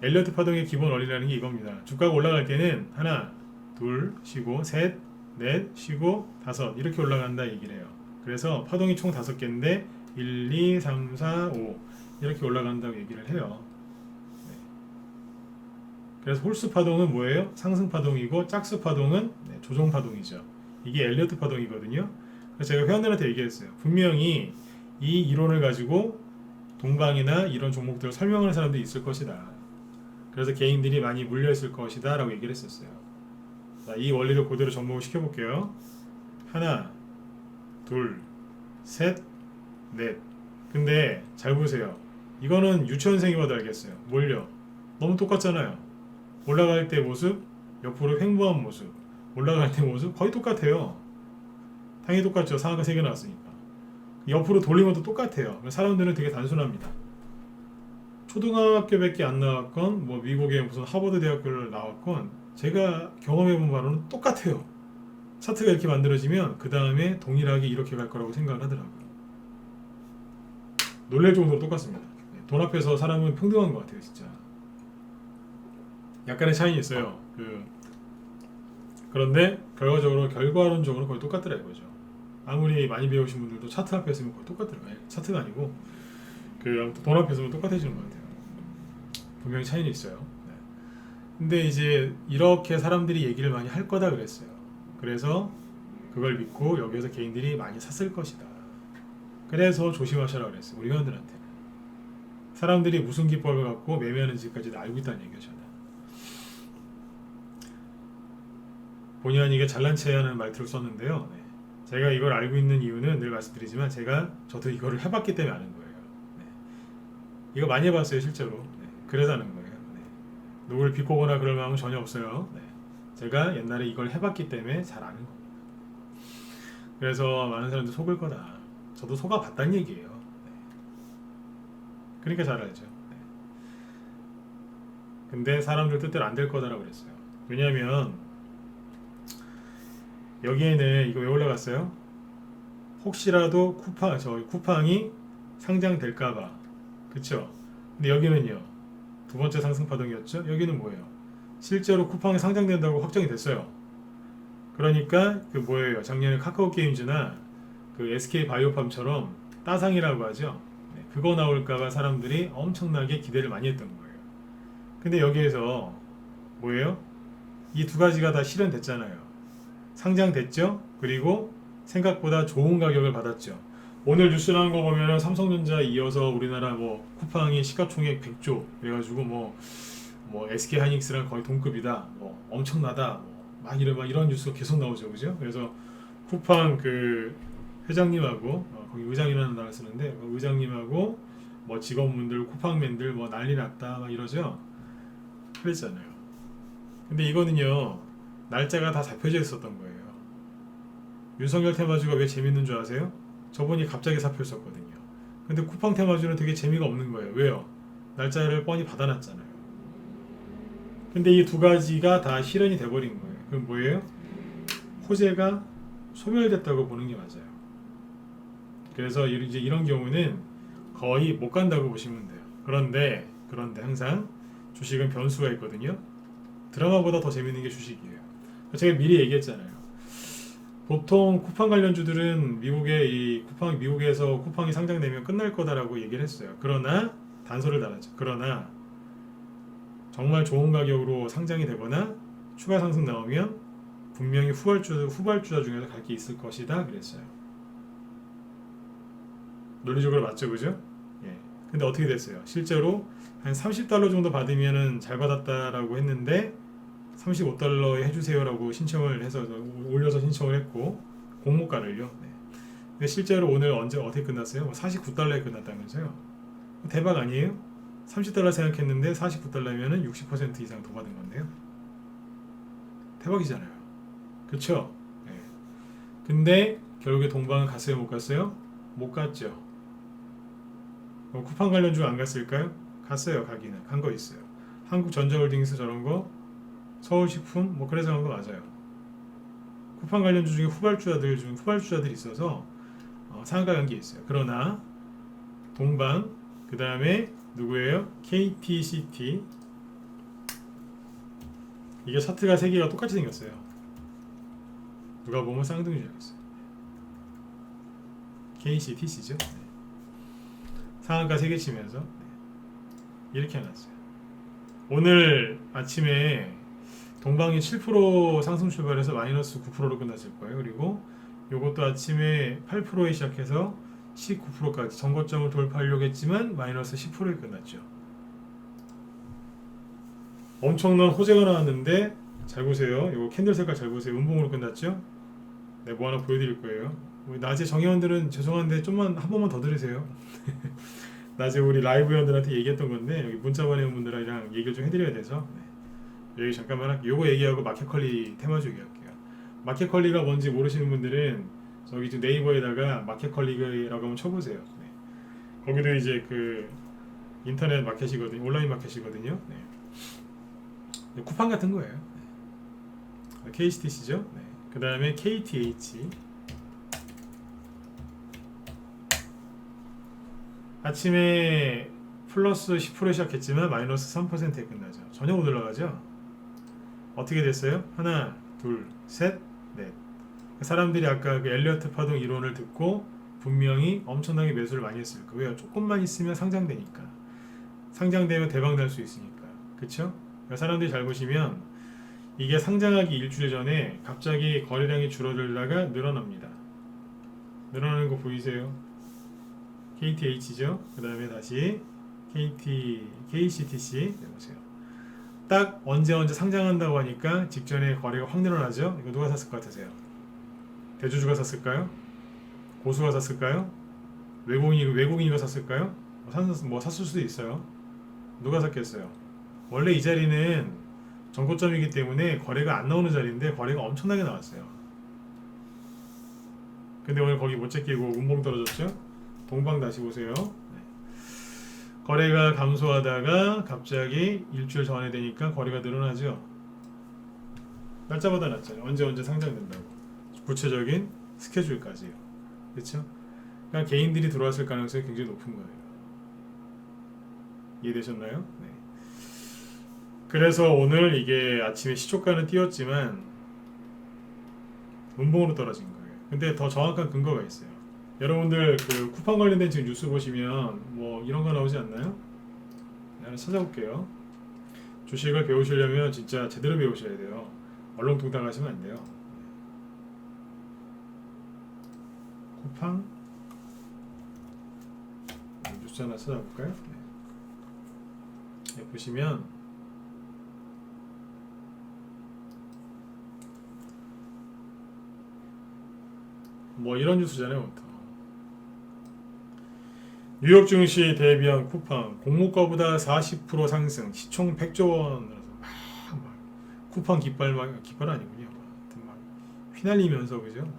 S1: 엘리어트 파동의 기본 원리라는 게 이겁니다. 주가가 올라갈 때는 하나, 둘 쉬고 셋, 넷 쉬고 다섯 이렇게 올라간다 얘기를 해요. 그래서 파동이 총 5개인데 1, 2, 3, 4, 5 이렇게 올라간다고 얘기를 해요. 네. 그래서 홀수 파동은 뭐예요? 상승 파동이고 짝수 파동은 조정 파동이죠. 이게 엘리어트 파동이거든요. 그래서 제가 회원들한테 얘기했어요. 분명히 이 이론을 가지고 동방이나 이런 종목들을 설명하는 사람들이 있을 것이다. 그래서 개인들이 많이 물려있을 것이다 라고 얘기를 했었어요. 자, 이 원리를 그대로 접목을 시켜볼게요. 하나, 둘, 셋, 넷. 근데 잘 보세요. 이거는 유치원생이 봐도 알겠어요. 뭘요? 너무 똑같잖아요. 올라갈 때 모습, 옆으로 횡보한 모습, 올라갈 때 모습 거의 똑같아요. 당연히 똑같죠. 상한가 3개 나왔으니까. 옆으로 돌린 것도 똑같아요. 사람들은 되게 단순합니다. 초등학교밖에 안 나왔건 뭐 미국의 무슨 하버드 대학교를 나왔건 제가 경험해본 바로는 똑같아요. 차트가 이렇게 만들어지면 그 다음에 동일하게 이렇게 갈 거라고 생각을 하더라고요. 놀랄 정도로 똑같습니다. 돈 앞에서 사람은 평등한 것 같아요, 진짜. 약간의 차이는 있어요. 그런데 결과론적으로 거의 똑같더라 이거죠. 아무리 많이 배우신 분들도 차트 앞에 있으면 거의 똑같더라고요. 차트가 아니고 아무튼 돈 앞에 있으면 똑같아지는 것 같아요. 분명히 차이는 있어요. 네. 근데 이제 이렇게 사람들이 얘기를 많이 할 거다 그랬어요. 그래서 그걸 믿고 여기에서 개인들이 많이 샀을 것이다. 그래서 조심하셔라 그랬어요. 우리 회원들한테. 사람들이 무슨 기법을 갖고 매매하는지까지 다 알고 있다는 얘기죠. 본의 아니게 잘난 체하는 말투를 썼는데요. 네. 제가 이걸 알고 있는 이유는 늘 말씀드리지만 저도 이거를 해봤기 때문에 아는 거예요. 네. 이거 많이 해봤어요 실제로. 네. 그래서 아는 거예요. 네. 누구를 비꼬거나 그럴 마음은 전혀 없어요. 네. 제가 옛날에 이걸 해봤기 때문에 잘 아는 겁니다. 그래서 많은 사람들 속을 거다. 저도 속아봤다는 얘기예요. 네. 그러니까 잘 알죠. 네. 근데 사람들 뜻대로 안 될 거다라고 그랬어요. 왜냐하면 여기에는 이거 왜 올라갔어요? 혹시라도 쿠팡이 상장될까봐. 그쵸? 근데 여기는요. 두 번째 상승 파동이었죠? 여기는 뭐예요? 실제로 쿠팡이 상장된다고 확정이 됐어요. 그러니까 뭐예요? 작년에 카카오게임즈나 SK 바이오팜처럼 따상이라고 하죠. 네, 그거 나올까봐 사람들이 엄청나게 기대를 많이 했던 거예요. 근데 여기에서 뭐예요? 이 두 가지가 다 실현됐잖아요. 상장됐죠. 그리고 생각보다 좋은 가격을 받았죠. 오늘 뉴스 나온 거 보면 삼성전자 이어서 우리나라 쿠팡이 시가총액 100조 그래가지고 SK 하이닉스랑 거의 동급이다. 엄청나다. 막 이런 뉴스가 계속 나오죠, 그죠? 그래서 쿠팡 회장님하고 거기 의장이라는 단어 쓰는데 의장님하고 직원분들 쿠팡맨들 난리 났다 막 이러죠. 그랬잖아요. 근데 이거는요. 날짜가 다 잡혀져 있었던 거예요. 윤석열 테마주가 왜 재밌는 줄 아세요? 저번이 갑자기 사표였었거든요. 근데 쿠팡 테마주는 되게 재미가 없는 거예요. 왜요? 날짜를 뻔히 받아놨잖아요. 근데 이 두 가지가 다 실현이 돼버린 거예요. 그럼 뭐예요? 호재가 소멸됐다고 보는 게 맞아요. 그래서 이제 이런 경우는 거의 못 간다고 보시면 돼요. 그런데 항상 주식은 변수가 있거든요. 드라마보다 더 재밌는 게 주식이에요. 제가 미리 얘기했잖아요. 보통 쿠팡 관련주들은 미국에서 쿠팡이 상장되면 끝날 거다라고 얘기를 했어요. 그러나 단서를 달았죠. 그러나 정말 좋은 가격으로 상장이 되거나 추가 상승 나오면 분명히 후발주자 중에서 갈 게 있을 것이다 그랬어요. 논리적으로 맞죠, 그죠? 예. 근데 어떻게 됐어요? 실제로 한 $30 정도 받으면은 잘 받았다라고 했는데 35달러에 해주세요라고 신청을 해서 올려서 신청을 했고 공모가를요. 네. 근데 실제로 오늘 어떻게 끝났어요? 49달러에 끝났다면서요? 대박 아니에요? 30달러 생각했는데 49달러면은 60% 이상 더 받은 건데요. 대박이잖아요. 그쵸? 네. 근데 결국에 동방은 갔어요? 못 갔어요? 못 갔죠. 쿠팡 관련주 안 갔을까요? 갔어요. 가기는 간 거 있어요. 한국전자홀딩스 저런 거 서울식품 그래서 간 거 맞아요. 쿠팡 관련주 중에 후발주자들이 있어서 상한가 관계 있어요. 그러나 동방 그 다음에 누구예요? KTCT 이게 차트가 3개가 똑같이 생겼어요. 누가 보면 쌍둥이였어요. KCTC죠. 네. 상한가 3개 치면서 이렇게 해놨어요. 오늘 아침에 동방이 7% 상승 출발해서 마이너스 9%로 끝났을 거예요. 그리고 요것도 아침에 8%에 시작해서 19%까지 전고점을 돌파하려고 했지만 마이너스 10%에 끝났죠. 엄청난 호재가 나왔는데 잘 보세요. 이거 캔들 색깔 잘 보세요. 음봉으로 끝났죠. 네, 뭐 하나 보여드릴 거예요. 우리 낮에 정회원들은 죄송한데 좀만 한 번만 더 들으세요. 낮에 우리 라이브 회원들한테 얘기했던 건데 여기 문자 보내는 분들이랑 얘기를 좀 해드려야 돼서 네. 여기 잠깐만 할게요. 요거 얘기하고 마켓컬리 테마주 얘기할게요. 마켓컬리가 뭔지 모르시는 분들은 저기 좀 네이버에다가 마켓컬리라고 한번 쳐보세요. 네. 거기도 이제 그 인터넷 마켓이거든요. 온라인 마켓이거든요. 네. 쿠팡 같은 거예요. 네. KCTC죠. 네. 그 다음에 KTH. 아침에 플러스 10% 시작했지만 마이너스 3%에 끝나죠. 전혀 못 올라가죠. 어떻게 됐어요? 하나, 둘, 셋, 넷. 사람들이 아까 그 엘리어트 파동 이론을 듣고 분명히 엄청나게 매수를 많이 했을 거예요. 왜요? 조금만 있으면 상장되니까. 상장되면 대박 날 수 있으니까. 그쵸? 그러니까 사람들이 잘 보시면 이게 상장하기 일주일 전에 갑자기 거래량이 줄어들다가 늘어납니다. 늘어나는 거 보이세요? KTH죠. 그 다음에 다시 KCTC 보세요. 딱 언제 상장한다고 하니까 직전에 거래가 확 늘어나죠. 이거 누가 샀을 것 같으세요? 대주주가 샀을까요? 고수가 샀을까요? 외국인이가 샀을까요? 뭐 샀을 수도 있어요. 누가 샀겠어요? 원래 이 자리는 전고점이기 때문에 거래가 안 나오는 자리인데 거래가 엄청나게 나왔어요. 근데 오늘 거기 못 제끼고 운봉 떨어졌죠? 동방 다시 보세요. 네. 거래가 감소하다가 갑자기 일주일 전에 되니까 거래가 늘어나죠. 날짜마다 났잖아요. 언제 상장된다고. 구체적인 스케줄까지요. 그렇죠? 그러니까 개인들이 들어왔을 가능성이 굉장히 높은 거예요. 이해되셨나요? 네. 그래서 오늘 이게 아침에 시초가는 띄었지만 운봉으로 떨어진 거예요. 근데 더 정확한 근거가 있어요. 여러분들 그 쿠팡 관련된 지금 뉴스 보시면 뭐 이런 거 나오지 않나요? 하나 찾아볼게요. 주식을 배우시려면 진짜 제대로 배우셔야 돼요. 얼렁뚱땅 하시면 안 돼요. 쿠팡 뉴스 하나 찾아볼까요? 네. 보시면 뭐 이런 뉴스잖아요. 뉴욕 증시 대비한 쿠팡 공모가보다 40% 상승 시총 100조 원이라서 막 쿠팡 깃발 아니군요. 막 휘날리면서 그죠? 네.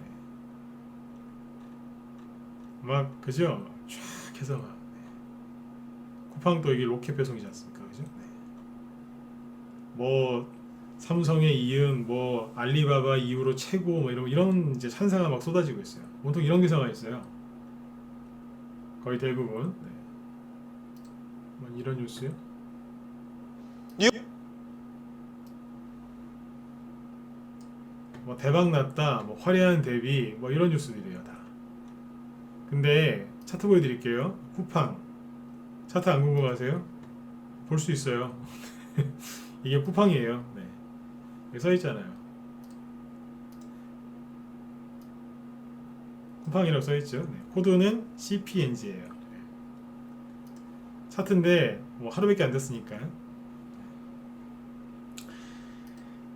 S1: 막 그죠? 쫙 해서 막 쿠팡 또 이게 로켓 배송이지 않습니까? 그죠? 네. 뭐 삼성에 이은 뭐 알리바바 이후로 최고 뭐 이런 이제 찬사가 막 쏟아지고 있어요. 보통 이런 기사가 있어요. 거의 대부분. 네. 뭐 이런 뉴스요? 뭐 대박 났다, 뭐 화려한 데뷔, 뭐 이런 뉴스들이에요 다. 근데 차트 보여드릴게요. 쿠팡 차트 안 궁금하세요? 볼 수 있어요. 이게 쿠팡이에요. 네. 여기 써 있잖아요. 쿠팡이라고 써 있죠. 네. 코드는 CPNG예요. 네. 차트인데 뭐 하루밖에 안 됐으니까.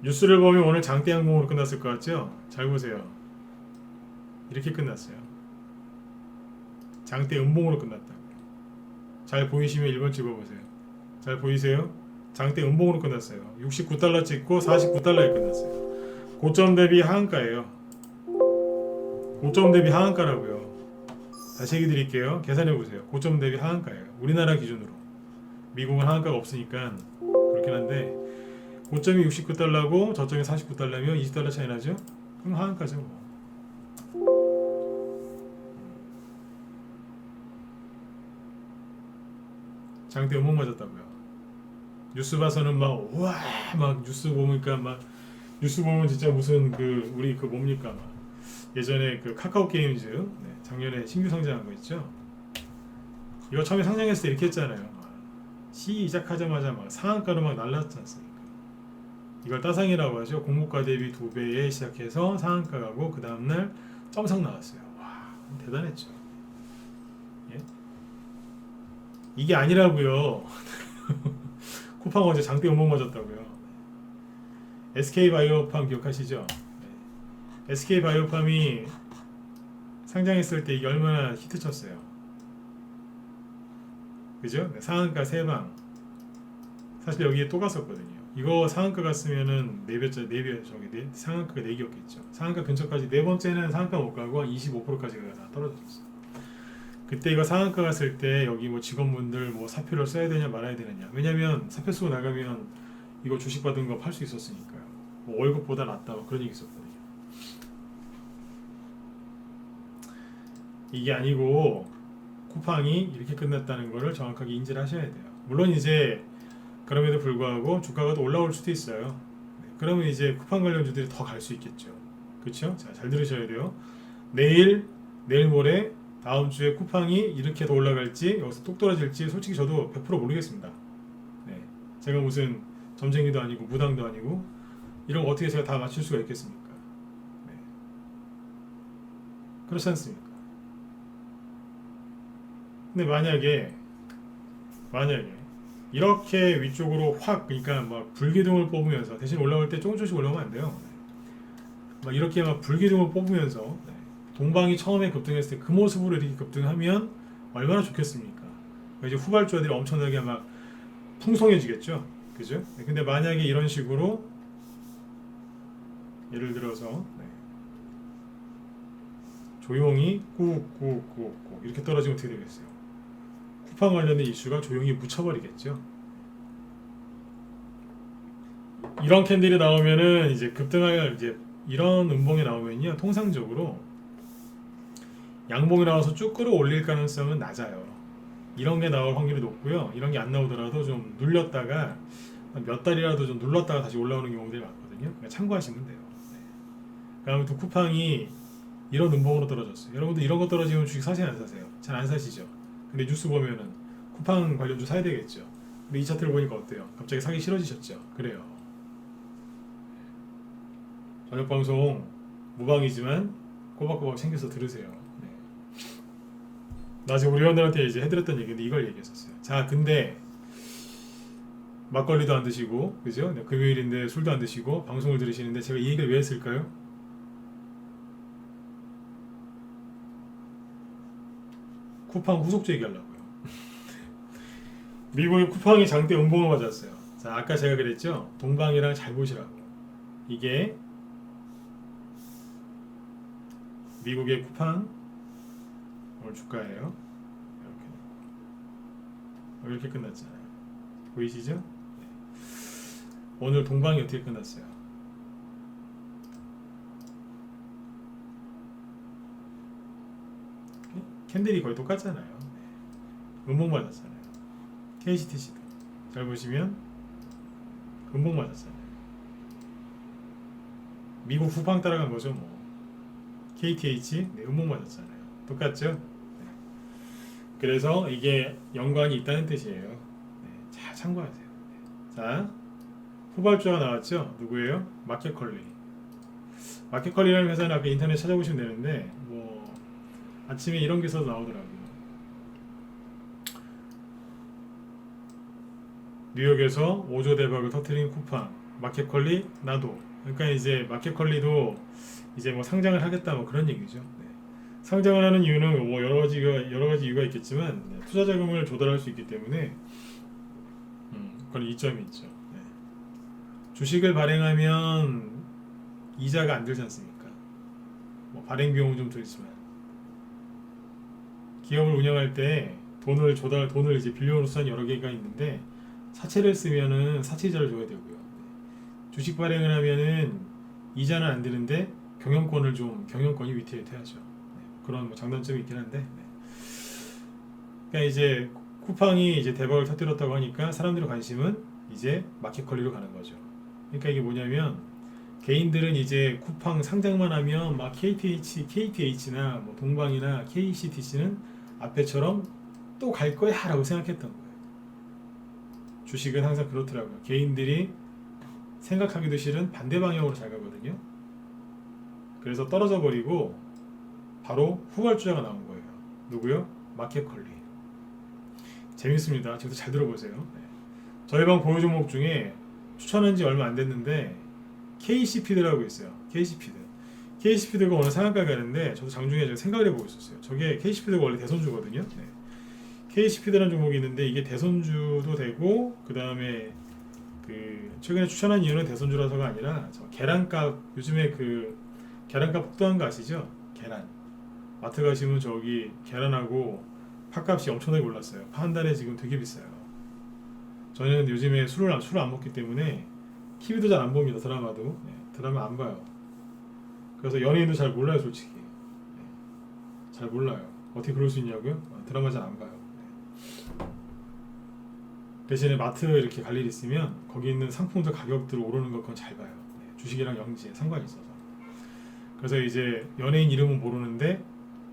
S1: 뉴스를 보면 오늘 장대 항공으로 끝났을 것 같죠? 잘 보세요. 이렇게 끝났어요. 장대 음봉으로 끝났다고요. 잘 보이시면 1번 찍어보세요. 잘 보이세요? 장대 음봉으로 끝났어요. 69달러 찍고 49달러에 끝났어요. 고점 대비 하한가예요. 고점 대비 하한가라고요. 다시 얘기 드릴게요. 계산해보세요. 고점 대비 하한가예요. 우리나라 기준으로. 미국은 하한가가 없으니까 그렇긴 한데 고점이 69달러고 저점이 49달러면 20달러 차이 나죠? 그럼 하한가죠. 뭐. 장대 음봉 맞았다고요. 뉴스 봐서는 막 우와 막 뉴스 보니까 막 뉴스 보면 진짜 무슨 그 우리 그 뭡니까 막 예전에 그 카카오 게임즈 네, 작년에 신규 상장한 거 있죠. 이거 처음에 상장했을 때 이렇게 했잖아요. 막 시작하자마자 막 상한가로 막 날랐지 않습니까? 이걸 따상이라고 하죠. 공모가 대비 2배에 시작해서 상한가 가고 그 다음날 점상 나왔어요. 와 대단했죠. 이게 아니라고요. 쿠팡 어제 장대 음봉 맞았다고요. SK바이오팜 기억하시죠? 네. SK바이오팜이 상장했을 때 이게 얼마나 히트쳤어요. 그죠? 네, 상한가 3방. 사실 여기에 또 갔었거든요. 이거 상한가 갔으면은 4배짜, 4배, 상한가가 4개였겠죠. 상한가 근처까지, 네 번째는 상한가 못 가고 25%까지 다 떨어졌어. 그때 이거 상한가 갔을 때 여기 뭐 직원분들 뭐 사표를 써야 되냐 말아야 되느냐. 왜냐면 사표 쓰고 나가면 이거 주식 받은 거 팔 수 있었으니까요. 뭐 월급보다 낫다 뭐 그런 얘기 있었거든요. 이게 아니고 쿠팡이 이렇게 끝났다는 거를 정확하게 인지를 하셔야 돼요. 물론 이제 그럼에도 불구하고 주가가 또 올라올 수도 있어요. 네, 그러면 이제 쿠팡 관련주들이 더 갈 수 있겠죠. 그렇죠? 자, 잘 들으셔야 돼요. 내일 모레 다음 주에 쿠팡이 이렇게 더 올라갈지 여기서 뚝 떨어질지 솔직히 저도 100% 모르겠습니다. 네, 제가 무슨 점쟁이도 아니고 무당도 아니고 이런 거 어떻게 제가 다 맞출 수가 있겠습니까? 네. 그렇지 않습니까? 근데 만약에 이렇게 위쪽으로 확 그러니까 막 불기둥을 뽑으면서 대신 올라올 때 조금씩 올라오면 안 돼요. 막 이렇게 막 불기둥을 뽑으면서 동방이 처음에 급등했을 때 그 모습으로 이렇게 급등하면 얼마나 좋겠습니까? 이제 후발주들이 엄청나게 막 풍성해지겠죠, 그죠? 근데 만약에 이런 식으로 예를 들어서 조용히 꾹꾹꾹꾹 이렇게 떨어지면 어떻게 되겠어요? 쿠팡 관련된 이슈가 조용히 묻혀버리겠죠. 이런 캔들이 나오면은 이제 급등할 이제 이런 음봉이 나오면요 통상적으로 양봉이 나와서 쭉 끌어올릴 가능성은 낮아요. 이런 게 나올 확률이 높고요. 이런 게 안 나오더라도 좀 눌렸다가 몇 달이라도 좀 눌렀다가 다시 올라오는 경우들이 많거든요. 그러니까 참고하시면 돼요. 네. 아무튼 쿠팡이 이런 음봉으로 떨어졌어요. 여러분들 이런 거 떨어지면 주식 사세요 안 사세요? 잘 안 사시죠? 근데 뉴스 보면은 쿠팡 관련주 사야 되겠죠. 근데 이 차트를 보니까 어때요? 갑자기 사기 싫어지셨죠? 그래요. 저녁 방송 무방이지만 꼬박꼬박 챙겨서 들으세요. 네. 나 지금 우리 회원들한테 이제 해드렸던 얘기인데 이걸 얘기했었어요. 자, 근데 막걸리도 안 드시고, 그죠? 네, 금요일인데 술도 안 드시고 방송을 들으시는데 제가 이 얘기를 왜 했을까요? 쿠팡 후속주 얘기하려고요. 미국의 쿠팡이 장대 음봉을 맞았어요. 자, 아까 제가 그랬죠? 동방이랑 잘 보시라고. 이게 미국의 쿠팡 오늘 주가예요. 이렇게 끝났잖아요. 보이시죠? 네. 오늘 동방이 어떻게 끝났어요? 캔들이 거의 똑같잖아요. 네. 음봉 맞았잖아요. KCTC도 잘 보시면 음봉 맞았잖아요. 미국 후방 따라간 거죠, 뭐. KTH 네, 음봉 맞았잖아요. 똑같죠? 네. 그래서 이게 연관이 있다는 뜻이에요. 네, 잘 참고하세요. 네. 자, 후발주가 나왔죠? 누구예요? 마켓컬리. 마켓컬리라는 회사는 아까 인터넷 찾아보시면 되는데 뭐 아침에 이런 기사도 나오더라고요. 뉴욕에서 5조 대박을 터뜨린 쿠팡, 마켓컬리 나도. 그러니까 이제 마켓컬리도 이제 뭐 상장을 하겠다 뭐 그런 얘기죠. 네. 상장을 하는 이유는 뭐 여러 가지 이유가 있겠지만 네. 투자 자금을 조달할 수 있기 때문에 그런 이점이 있죠. 네. 주식을 발행하면 이자가 안 들지 않습니까? 뭐 발행 비용은 좀 들지만 기업을 운영할 때 돈을 이제 빌려오는 수단이 여러 개가 있는데 사채를 쓰면은 사채이자를 줘야 되고요. 주식 발행을 하면은 이자는 안 드는데 경영권이 위태위태하죠. 네, 그런 뭐 장단점이 있긴 한데. 네. 그러니까 이제 쿠팡이 이제 대박을 터뜨렸다고 하니까 사람들의 관심은 이제 마켓컬리로 가는 거죠. 그러니까 이게 뭐냐면 개인들은 이제 쿠팡 상장만 하면 막 KTH나 뭐 동방이나 KCTC는 앞에처럼 또 갈 거야 라고 생각했던 거예요. 주식은 항상 그렇더라고요. 개인들이 생각하기도 싫은 반대 방향으로 잘 가거든요. 그래서 떨어져 버리고 바로 후발주자가 나온 거예요. 누구요? 마켓컬리. 재밌습니다. 지금도 잘 들어보세요. 네. 저희 방 보유 종목 중에 추천한 지 얼마 안 됐는데 KC피드라고 있어요. KC피드. KC피드가 오늘 상한가 가는데 저도 장중에 제가 생각을 해보고 있었어요. 저게 KC피드가 원래 대선주거든요. 네. KC피드라는 종목이 있는데 이게 대선주도 되고 그 다음에 그 최근에 추천한 이유는 대선주라서가 아니라 저 계란값 요즘에 그 계란값 폭등한 거 아시죠? 계란 마트 가시면 저기 계란하고 팥값이 엄청나게 올랐어요. 파 한 달에 지금 되게 비싸요. 저는 요즘에 술을 안 먹기 때문에 TV도 잘 안 봅니다. 드라마도 드라마 안 봐요. 그래서 연예인도 잘 몰라요, 솔직히. 잘 몰라요. 어떻게 그럴 수 있냐고요? 드라마 잘 안 봐요. 대신에 마트 이렇게 갈 일 있으면 거기 있는 상품들 가격들 오르는 거 그건 잘 봐요. 주식이랑 영지에 상관이 있어서. 그래서 이제 연예인 이름은 모르는데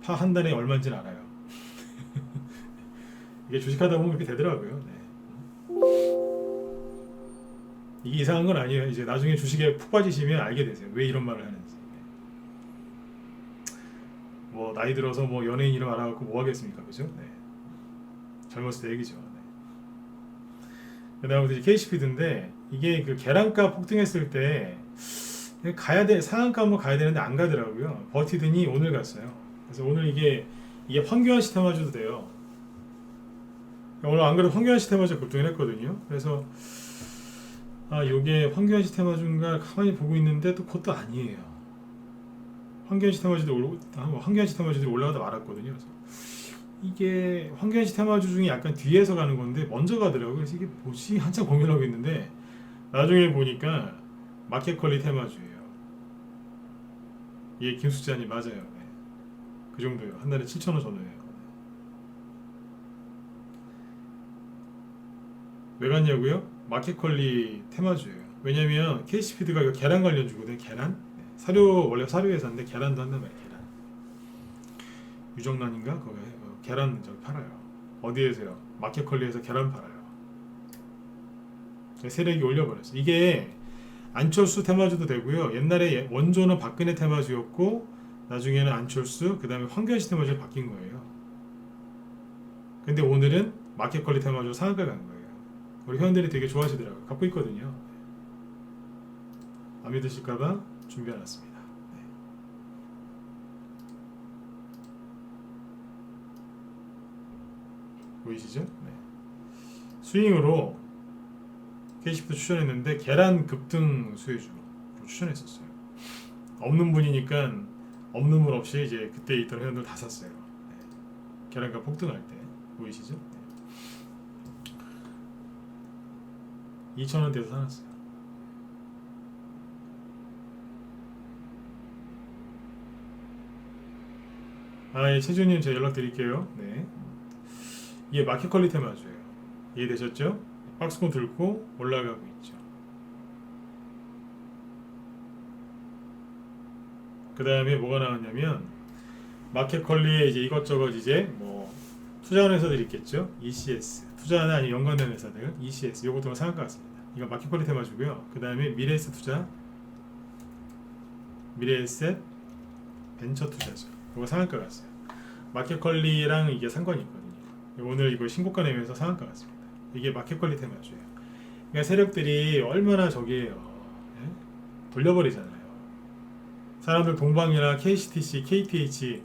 S1: 파 한 달에 얼마인지는 알아요. 이게 주식하다 보면 이렇게 되더라고요. 이게 이상한 건 아니에요. 이제 나중에 주식에 푹 빠지시면 알게 되세요. 왜 이런 말을 하는지. 뭐 나이 들어서 뭐 연예인 이름 알아갖고 뭐 하겠습니까, 그죠? 젊었을 때 얘기죠. 그다음에 이제 KC피드인데 이게 그 계란값 폭등했을 때 가야 돼 상한가 한번 가야 되는데 안 가더라고요. 버티더니 오늘 갔어요. 그래서 오늘 이게 황교안 시스템화줘도 돼요. 오늘 안 그래도 황교안 시스템화줘 급등을 했거든요. 그래서 요게 황교안 시스템화준가 가만히 보고 있는데 또 그것도 아니에요. 황교안 시스템화주들이 올라가다 말았거든요. 그래서 이게 황교안 시스템화주 중에 약간 뒤에서 가는 건데 먼저 가더라고요. 그래서 이게 뭐지? 한참 고민하고 있는데 나중에 보니까 마켓컬리 테마주예요. 이게 김숙자님 맞아요. 그 정도예요. 한 달에 7,000원 전후예요. 왜 갔냐고요? 마켓컬리 테마주예요. 왜냐면 KC피드가 이거 계란 관련주거든요. 계란? 사료 원래 사료 회사인데 계란도 한단 말이에요. 계란. 유정란인가? 거기 계란 저기 팔아요. 어디에서요? 마켓컬리에서 계란 팔아요. 세력이 올려버렸어요. 이게 안철수 테마주도 되고요. 옛날에 원조는 박근혜 테마주였고 나중에는 안철수 그 다음에 황교안 테마주로 바뀐 거예요. 근데 오늘은 마켓컬리 테마주로 상한가 간 거예요. 우리 회원들이 되게 좋아하시더라고요. 갖고 있거든요. 안 믿으실까봐 준비해놨습니다. 보이시죠? 스윙으로 KCP도 추천했는데 계란 급등 수혜주로 추천했었어요. 없는 분이니까 없는 분 없이 이제 그때 있던 회원들 다 샀어요. 계란값 폭등할 때 보이시죠? 2,000원대에서 사놨어요. 예, 최준님 제가 연락드릴게요. 이게 마켓컬리 테마주예요. 이해되셨죠? 박스권 들고 올라가고 있죠. 그 다음에 뭐가 나왔냐면 마켓컬리에 이제 이것저것 이제 뭐 투자하는 회사들이 있겠죠. ECS 투자나 아니면 연관된 회사들 ECS 요것도 상한가 같습니다. 이거 마켓컬리 테마주고요. 그 다음에 미래에셋 투자 미래에셋 벤처 투자죠. 이거 상한가 같어요. 마켓컬리랑 이게 상관이 있거든요. 오늘 이거 신고가 내면서 상한가 같습니다. 이게 마켓컬리 테마주예요. 그러니까 세력들이 얼마나 저기에요. 돌려버리잖아요. 사람들 동방이나 KCTC, KTH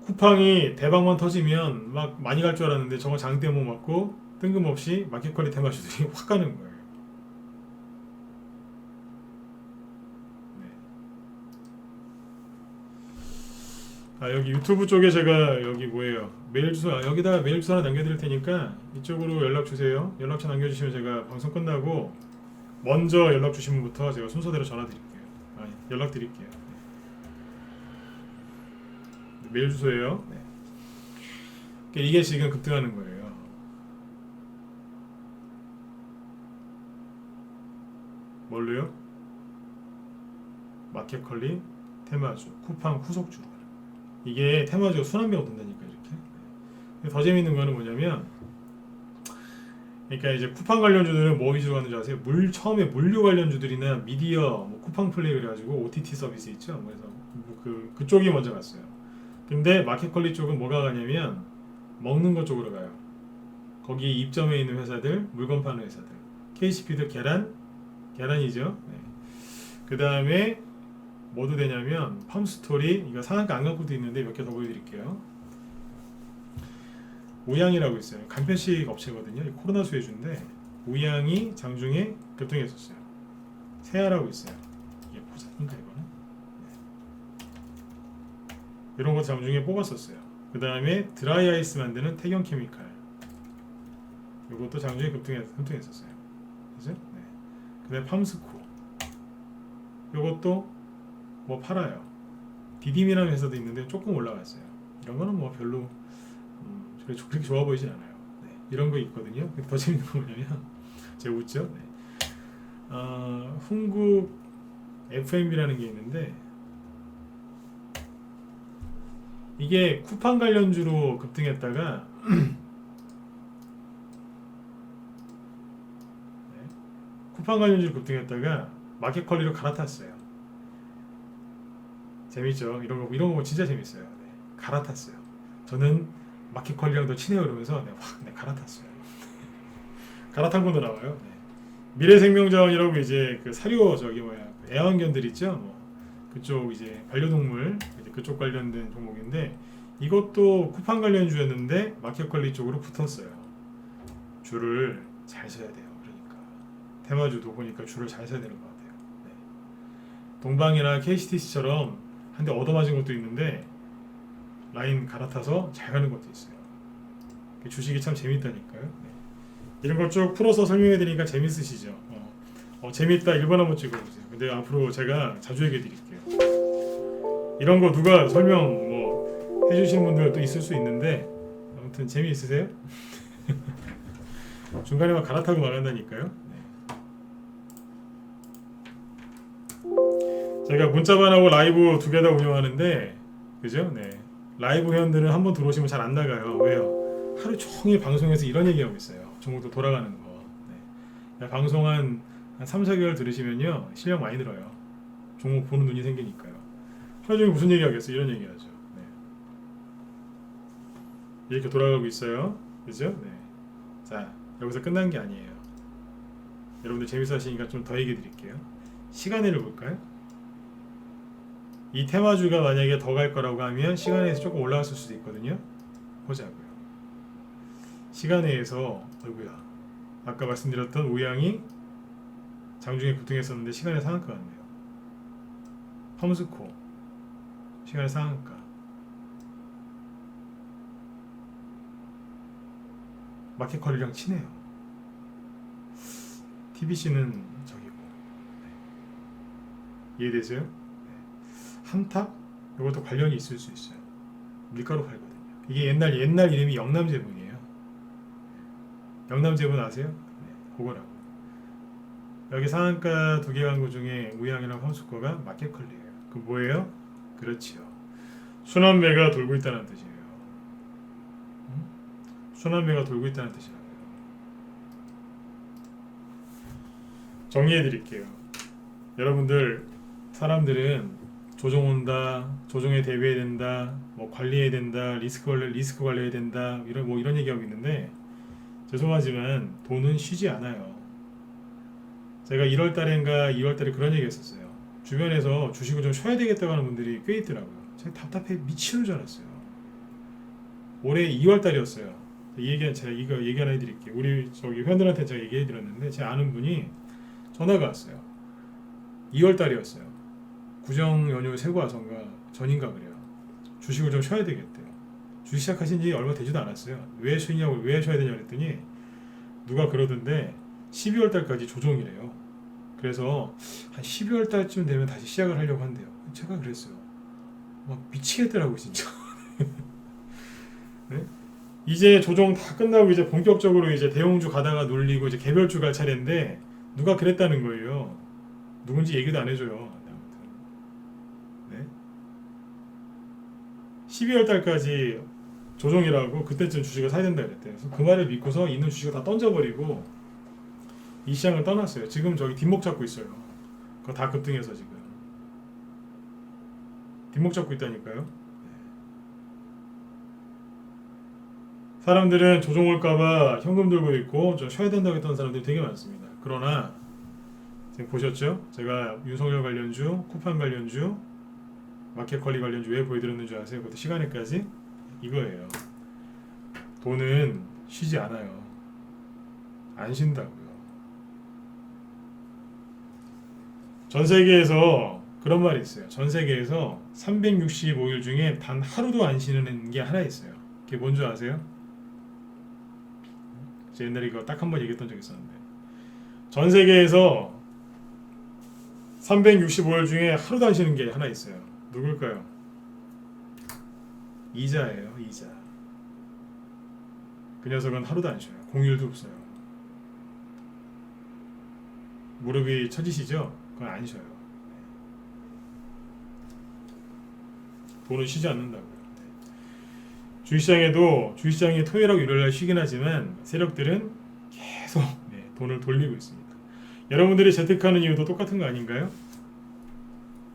S1: 쿠팡이 대박만 터지면 막 많이 갈 줄 알았는데 저거 장대 못 맞고 뜬금없이 마켓컬리 테마주들이 확 가는 거예요. 여기 유튜브 쪽에 제가 여기 뭐예요 메일 주소 여기다가 메일 주소 하나 남겨드릴 테니까 이쪽으로 연락 주세요. 연락처 남겨주시면 제가 방송 끝나고 먼저 연락 주신 분부터 제가 순서대로 전화 드릴게요. 연락 드릴게요. 메일 주소예요. 이게 지금 급등하는 거예요. 뭘로요? 마켓컬리 테마주 쿠팡 후속주로. 이게 테마주가 순환매가 돈다니까 이렇게. 더 재밌는 거는 뭐냐면, 그러니까 이제 쿠팡 관련주들은 뭐 위주로 가는 줄 아세요? 처음에 물류 관련주들이나 미디어, 뭐 쿠팡 플레이 그래가지고 OTT 서비스 있죠. 그래서 그쪽이 먼저 갔어요. 근데 마켓컬리 쪽은 뭐가 가냐면 먹는 것 쪽으로 가요. 거기 입점해 있는 회사들, 물건 파는 회사들. KCP도 계란이죠. 네. 그 다음에 뭐도 되냐면 팜스토리, 이거 상한가 안 갖고도 있는데 몇 개 더 보여드릴게요. 우양이라고 있어요. 간편식 업체거든요. 코로나 수혜주인데 우양이 장중에 급등했었어요. 세아라고 있어요. 이게 포장인가 이거는? 네. 이런 거 장중에 뽑았었어요. 그 다음에 드라이 아이스 만드는 태경 케미칼. 이것도 장중에 급등했었어요. 그죠? 네. 그 다음에 팜스코. 이것도 뭐 팔아요. 디딤이라는 회사도 있는데 조금 올라갔어요. 이런 거는 뭐 별로 그렇게 좋아 보이진 않아요. 네. 이런 거 있거든요. 더 재밌는 거 뭐냐면 제가 웃죠. 네. 흥국 FM이라는 게 있는데 이게 쿠팡 관련주로 급등했다가 네. 쿠팡 관련주로 급등했다가 마켓컬리로 갈아탔어요. 재밌죠? 이런 거 진짜 재밌어요. 네. 갈아탔어요. 저는 마켓컬리랑 더 친해요 그러면서 확 갈아탔어요. 갈아탄 것도 나와요. 네. 미래생명자원이라고 이제 그 사료 애완견들 있죠? 뭐 그쪽 이제 반려동물 이제 그쪽 관련된 종목인데 이것도 쿠팡 관련주였는데 마켓컬리 쪽으로 붙었어요. 줄을 잘 서야 돼요. 그러니까 테마주도 보니까 줄을 잘 서야 되는 것 같아요. 네. 동방이나 KCTC처럼 한 대 얻어맞은 것도 있는데 라인 갈아타서 잘 가는 것도 있어요. 주식이 참 재밌다니까요. 네. 이런 걸 쭉 풀어서 설명해 드리니까 재밌으시죠? 재밌다 1번 한번 찍어보세요. 근데 앞으로 제가 자주 얘기해 드릴게요. 이런 거 누가 설명 뭐 해주신 분들 또 있을 수 있는데 아무튼 재미있으세요? 중간에 막 갈아타고 말한다니까요. 네. 제가 문자반하고 라이브 두 개 다 운영하는데 그죠? 네. 라이브 회원들은 한번 들어오시면 잘 안 나가요. 왜요? 하루 종일 방송에서 이런 얘기하고 있어요. 종목도 돌아가는 거. 네. 방송 한 3, 4개월 들으시면요. 실력 많이 늘어요. 종목 보는 눈이 생기니까요. 하루 종일 무슨 얘기 하겠어? 이런 얘기 하죠. 네. 이렇게 돌아가고 있어요. 그죠? 네. 자, 여기서 끝난 게 아니에요. 여러분들 재밌어 하시니까 좀 더 얘기 드릴게요. 시간을 볼까요? 이 테마주가 만약에 더 갈 거라고 하면 시간에서 조금 올라갔을 수도 있거든요. 보자고요. 시간에서 아까 말씀드렸던 우양이 장중에 급등했었는데 시간에 상한가 같네요. 펌스코 시간에 상한가. 마켓컬리랑 친해요. TBC는 저기고. 네. 이해되세요? 한탑? 이것도 관련이 있을 수 있어요. 밀가루 팔거든요. 이게 옛날 이름이 영남제분이에요. 영남제분 아세요? 네, 그거라고. 여기 상한가 두 개 간 거 중에 우양이랑 펌스코가 마켓컬리예요. 그 뭐예요? 그렇지요. 순환매가 돌고 있다는 뜻이에요. 순환매가 돌고 있다는 뜻이라고요. 정리해 드릴게요. 여러분들 사람들은 조정 온다, 조정에 대비해야 된다, 뭐 관리해야 된다, 리스크 관리해야 된다, 이런 얘기하고 있는데 죄송하지만 돈은 쉬지 않아요. 제가 1월 달인가 2월 달에 그런 얘기 했었어요. 주변에서 주식을 좀 쉬어야 되겠다고 하는 분들이 꽤 있더라고요. 제가 답답해 미치는 줄 알았어요. 올해 2월 달이었어요. 제가 이거 얘기 하나 해드릴게요. 우리 회원들한테 제가 얘기해 드렸는데 제 아는 분이 전화가 왔어요. 2월 달이었어요. 구정 연휴 세고 와서인가 전인가 그래요. 주식을 좀 쉬어야 되겠대요. 주식 시작하신 지 얼마 되지도 않았어요. 왜 쉬어야 되냐 그랬더니 누가 그러던데 12월 달까지 조정이래요. 그래서 한 12월 달쯤 되면 다시 시작을 하려고 한대요. 제가 그랬어요. 막 미치겠더라고 진짜. 네? 이제 조정 다 끝나고 이제 본격적으로 이제 대형주 가다가 눌리고 이제 개별주 갈 차례인데 누가 그랬다는 거예요. 누군지 얘기도 안 해줘요. 12월 달까지 조정이라고 그때쯤 주식을 사야 된다 그랬대요. 그래서 그 말을 믿고서 있는 주식을 다 던져버리고 이 시장을 떠났어요. 지금 저기 뒷목 잡고 있어요. 그거 다 급등해서 지금 뒷목 잡고 있다니까요. 사람들은 조종 올까봐 현금 들고 있고 좀 쉬어야 된다고 했던 사람들이 되게 많습니다. 그러나 지금 보셨죠? 제가 윤석열 관련주, 쿠팡 관련주, 마켓컬리 관련주 왜 보여드렸는 줄 아세요? 그것도 시간에까지 이거예요. 돈은 쉬지 않아요. 안 쉰다고요. 전 세계에서 그런 말이 있어요. 전 세계에서 365일 중에 단 하루도 안 쉬는 게 하나 있어요. 그게 뭔지 아세요? 제가 옛날에 이거 딱 한 번 얘기했던 적이 있었는데, 전 세계에서 365일 중에 하루도 안 쉬는 게 하나 있어요. 누굴까요? 이자예요. 이자. 그 녀석은 하루도 안 쉬어요. 공휴일도 없어요. 무릎이 처지시죠? 그건 안 쉬어요. 돈은 쉬지 않는다고요. 주식시장이 토요일하고 일요일날 쉬긴 하지만 세력들은 계속 돈을 돌리고 있습니다. 여러분들이 재테크하는 이유도 똑같은 거 아닌가요?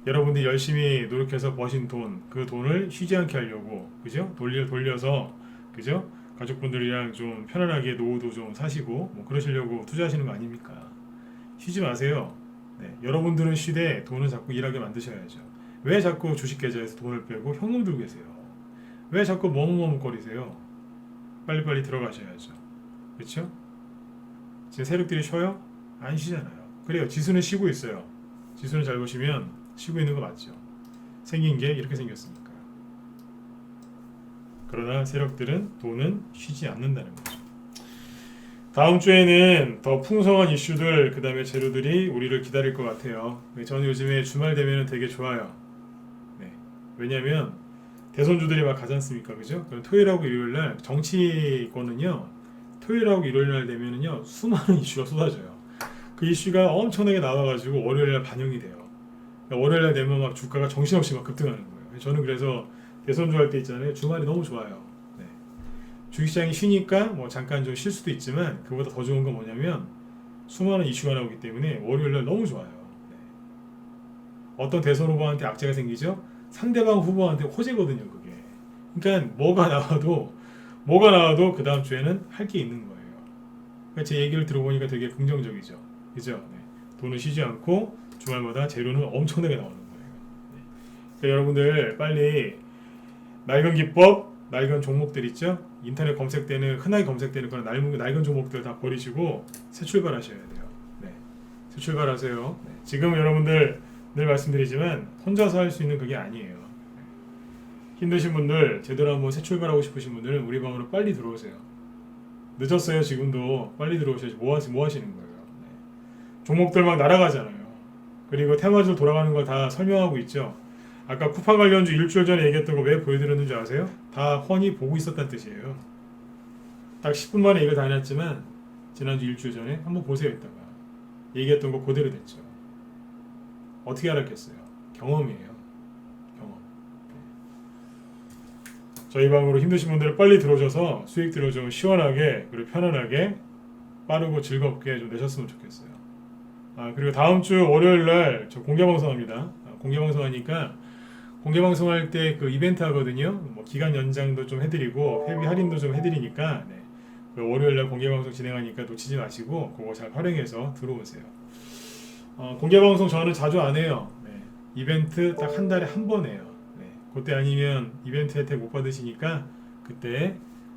S1: 여러분들이 열심히 노력해서 버신 돈, 그 돈을 쉬지 않게 하려고, 그죠? 돌려서, 그죠? 가족분들이랑 좀 편안하게 노후도 좀 사시고 뭐 그러시려고 투자하시는 거 아닙니까? 쉬지 마세요. 여러분들은 쉬되 돈은 자꾸 일하게 만드셔야죠. 왜 자꾸 주식 계좌에서 돈을 빼고 현금 들고 계세요? 왜 자꾸 머뭇머뭇거리세요? 빨리빨리 들어가셔야죠. 그렇죠? 지금 세력들이 쉬어요? 안 쉬잖아요. 그래요. 지수는 쉬고 있어요. 지수는 잘 보시면 쉬고 있는 거 맞죠? 생긴 게 이렇게 생겼으니까. 그러나 세력들은 돈은 쉬지 않는다는 거죠. 다음 주에는 더 풍성한 이슈들, 그 다음에 재료들이 우리를 기다릴 것 같아요. 저는 요즘에 주말 되면 되게 좋아요. 왜냐하면 대선주들이 막 가지 않습니까? 그죠? 그럼 토요일하고 일요일날 정치권은요, 토요일하고 일요일날 되면은요, 수많은 이슈가 쏟아져요. 그 이슈가 엄청나게 나와가지고 월요일날 반영이 돼요. 그러니까 월요일날 되면 막 주가가 정신없이 막 급등하는 거예요. 저는 그래서 대선주 할 때 있잖아요. 주말이 너무 좋아요. 주식시장이 쉬니까 뭐 잠깐 좀 쉴 수도 있지만 그보다 더 좋은 건 뭐냐면 수많은 이슈가 나오기 때문에 월요일날 너무 좋아요. 어떤 대선 후보한테 악재가 생기죠? 상대방 후보한테 호재거든요, 그게. 그러니까 뭐가 나와도 그 다음 주에는 할 게 있는 거예요. 그러니까 제 얘기를 들어보니까 되게 긍정적이죠, 그죠? 돈은 쉬지 않고 주말마다 재료는 엄청나게 나오는 거예요. 그러니까 여러분들 빨리 낡은 기법, 낡은 종목들 있죠? 인터넷 검색되는 흔하게 검색되는 그런 낡은 종목들 다 버리시고 새 출발하셔야 돼요. 새 출발하세요. 지금은 여러분들 늘 말씀드리지만 혼자서 할 수 있는 그게 아니에요. 힘드신 분들, 제대로 한번 새 출발하고 싶으신 분들은 우리 방으로 빨리 들어오세요. 늦었어요. 지금도 빨리 들어오셔야지. 뭐 하시는 거예요? 종목들 막 날아가잖아요. 그리고 테마주로 돌아가는 거 다 설명하고 있죠. 아까 쿠팡 관련주 일주일 전에 얘기했던 거 왜 보여드렸는지 아세요? 다 훤히 보고 있었다는 뜻이에요. 딱 10분 만에 이걸 다 해놨지만 지난주 일주일 전에 한번 보세요. 이따가 얘기했던 거 그대로 됐죠. 어떻게 알았겠어요? 경험이에요. 경험. 저희 방으로 힘드신 분들은 빨리 들어오셔서 수익들을 좀 시원하게 그리고 편안하게 빠르고 즐겁게 좀 내셨으면 좋겠어요. 그리고 다음 주 월요일날 저 공개방송합니다. 공개방송하니까 공개방송할 때 그 이벤트 하거든요. 뭐 기간 연장도 좀 해드리고 회비 할인도 좀 해드리니까 그 월요일날 공개방송 진행하니까 놓치지 마시고 그거 잘 활용해서 들어오세요. 공개방송 저는 자주 안 해요. 이벤트 딱 한 달에 한 번 해요. 그때 아니면 이벤트 혜택 못 받으시니까 그때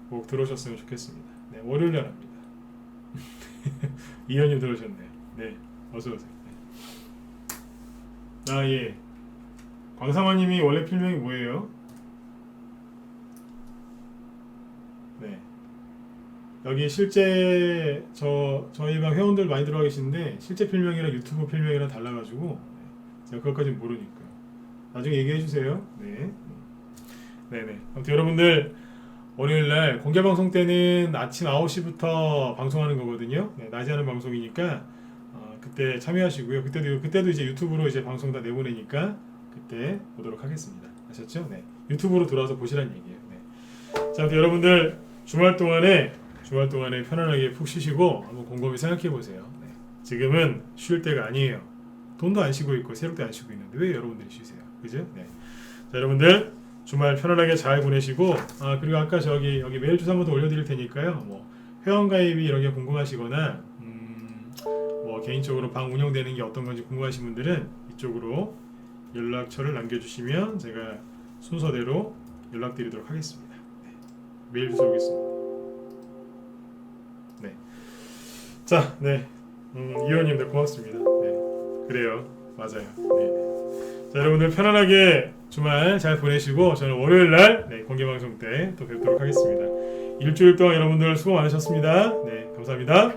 S1: 꼭 들어오셨으면 좋겠습니다. 월요일날 합니다. 이현님 들어오셨네요. 어서오세요. 예. 광상화님이 원래 필명이 뭐예요? 여기 실제 저희 방 회원들 많이 들어와 계시는데 실제 필명이랑 유튜브 필명이랑 달라가지고 제가 그것까지 모르니까요. 나중에 얘기해 주세요. 네네. 아무튼 여러분들 월요일날 공개방송 때는 아침 9시부터 방송하는 거거든요. 낮에 하는 방송이니까 그때 참여하시고요. 그때도 이제 유튜브로 이제 방송 다 내보내니까 그때 보도록 하겠습니다. 아셨죠? 유튜브로 들어와서 보시라는 얘기예요. 자, 아무튼 여러분들 주말 동안에 편안하게 푹 쉬시고 한번 곰곰이 생각해 보세요. 지금은 쉴 때가 아니에요. 돈도 안 쉬고 있고 세력도 안 쉬고 있는데 왜 여러분들이 쉬세요? 그죠? 자, 여러분들 주말 편안하게 잘 보내시고 그리고 아까 저기 여기 메일 주소 한번 더 올려드릴 테니까요. 뭐 회원 가입이 이런 게 궁금하시거나 뭐 개인적으로 방 운영되는 게 어떤 건지 궁금하신 분들은 이쪽으로 연락처를 남겨주시면 제가 순서대로 연락드리도록 하겠습니다. 네. 메일 주소 오겠습니다. 네. 자, 네. 이호님들 고맙습니다. 네. 그래요. 맞아요. 네. 자, 여러분들 편안하게 주말 잘 보내시고 저는 월요일날 네, 공개방송 때 또 뵙도록 하겠습니다. 일주일 동안 여러분들 수고 많으셨습니다. 네, 감사합니다.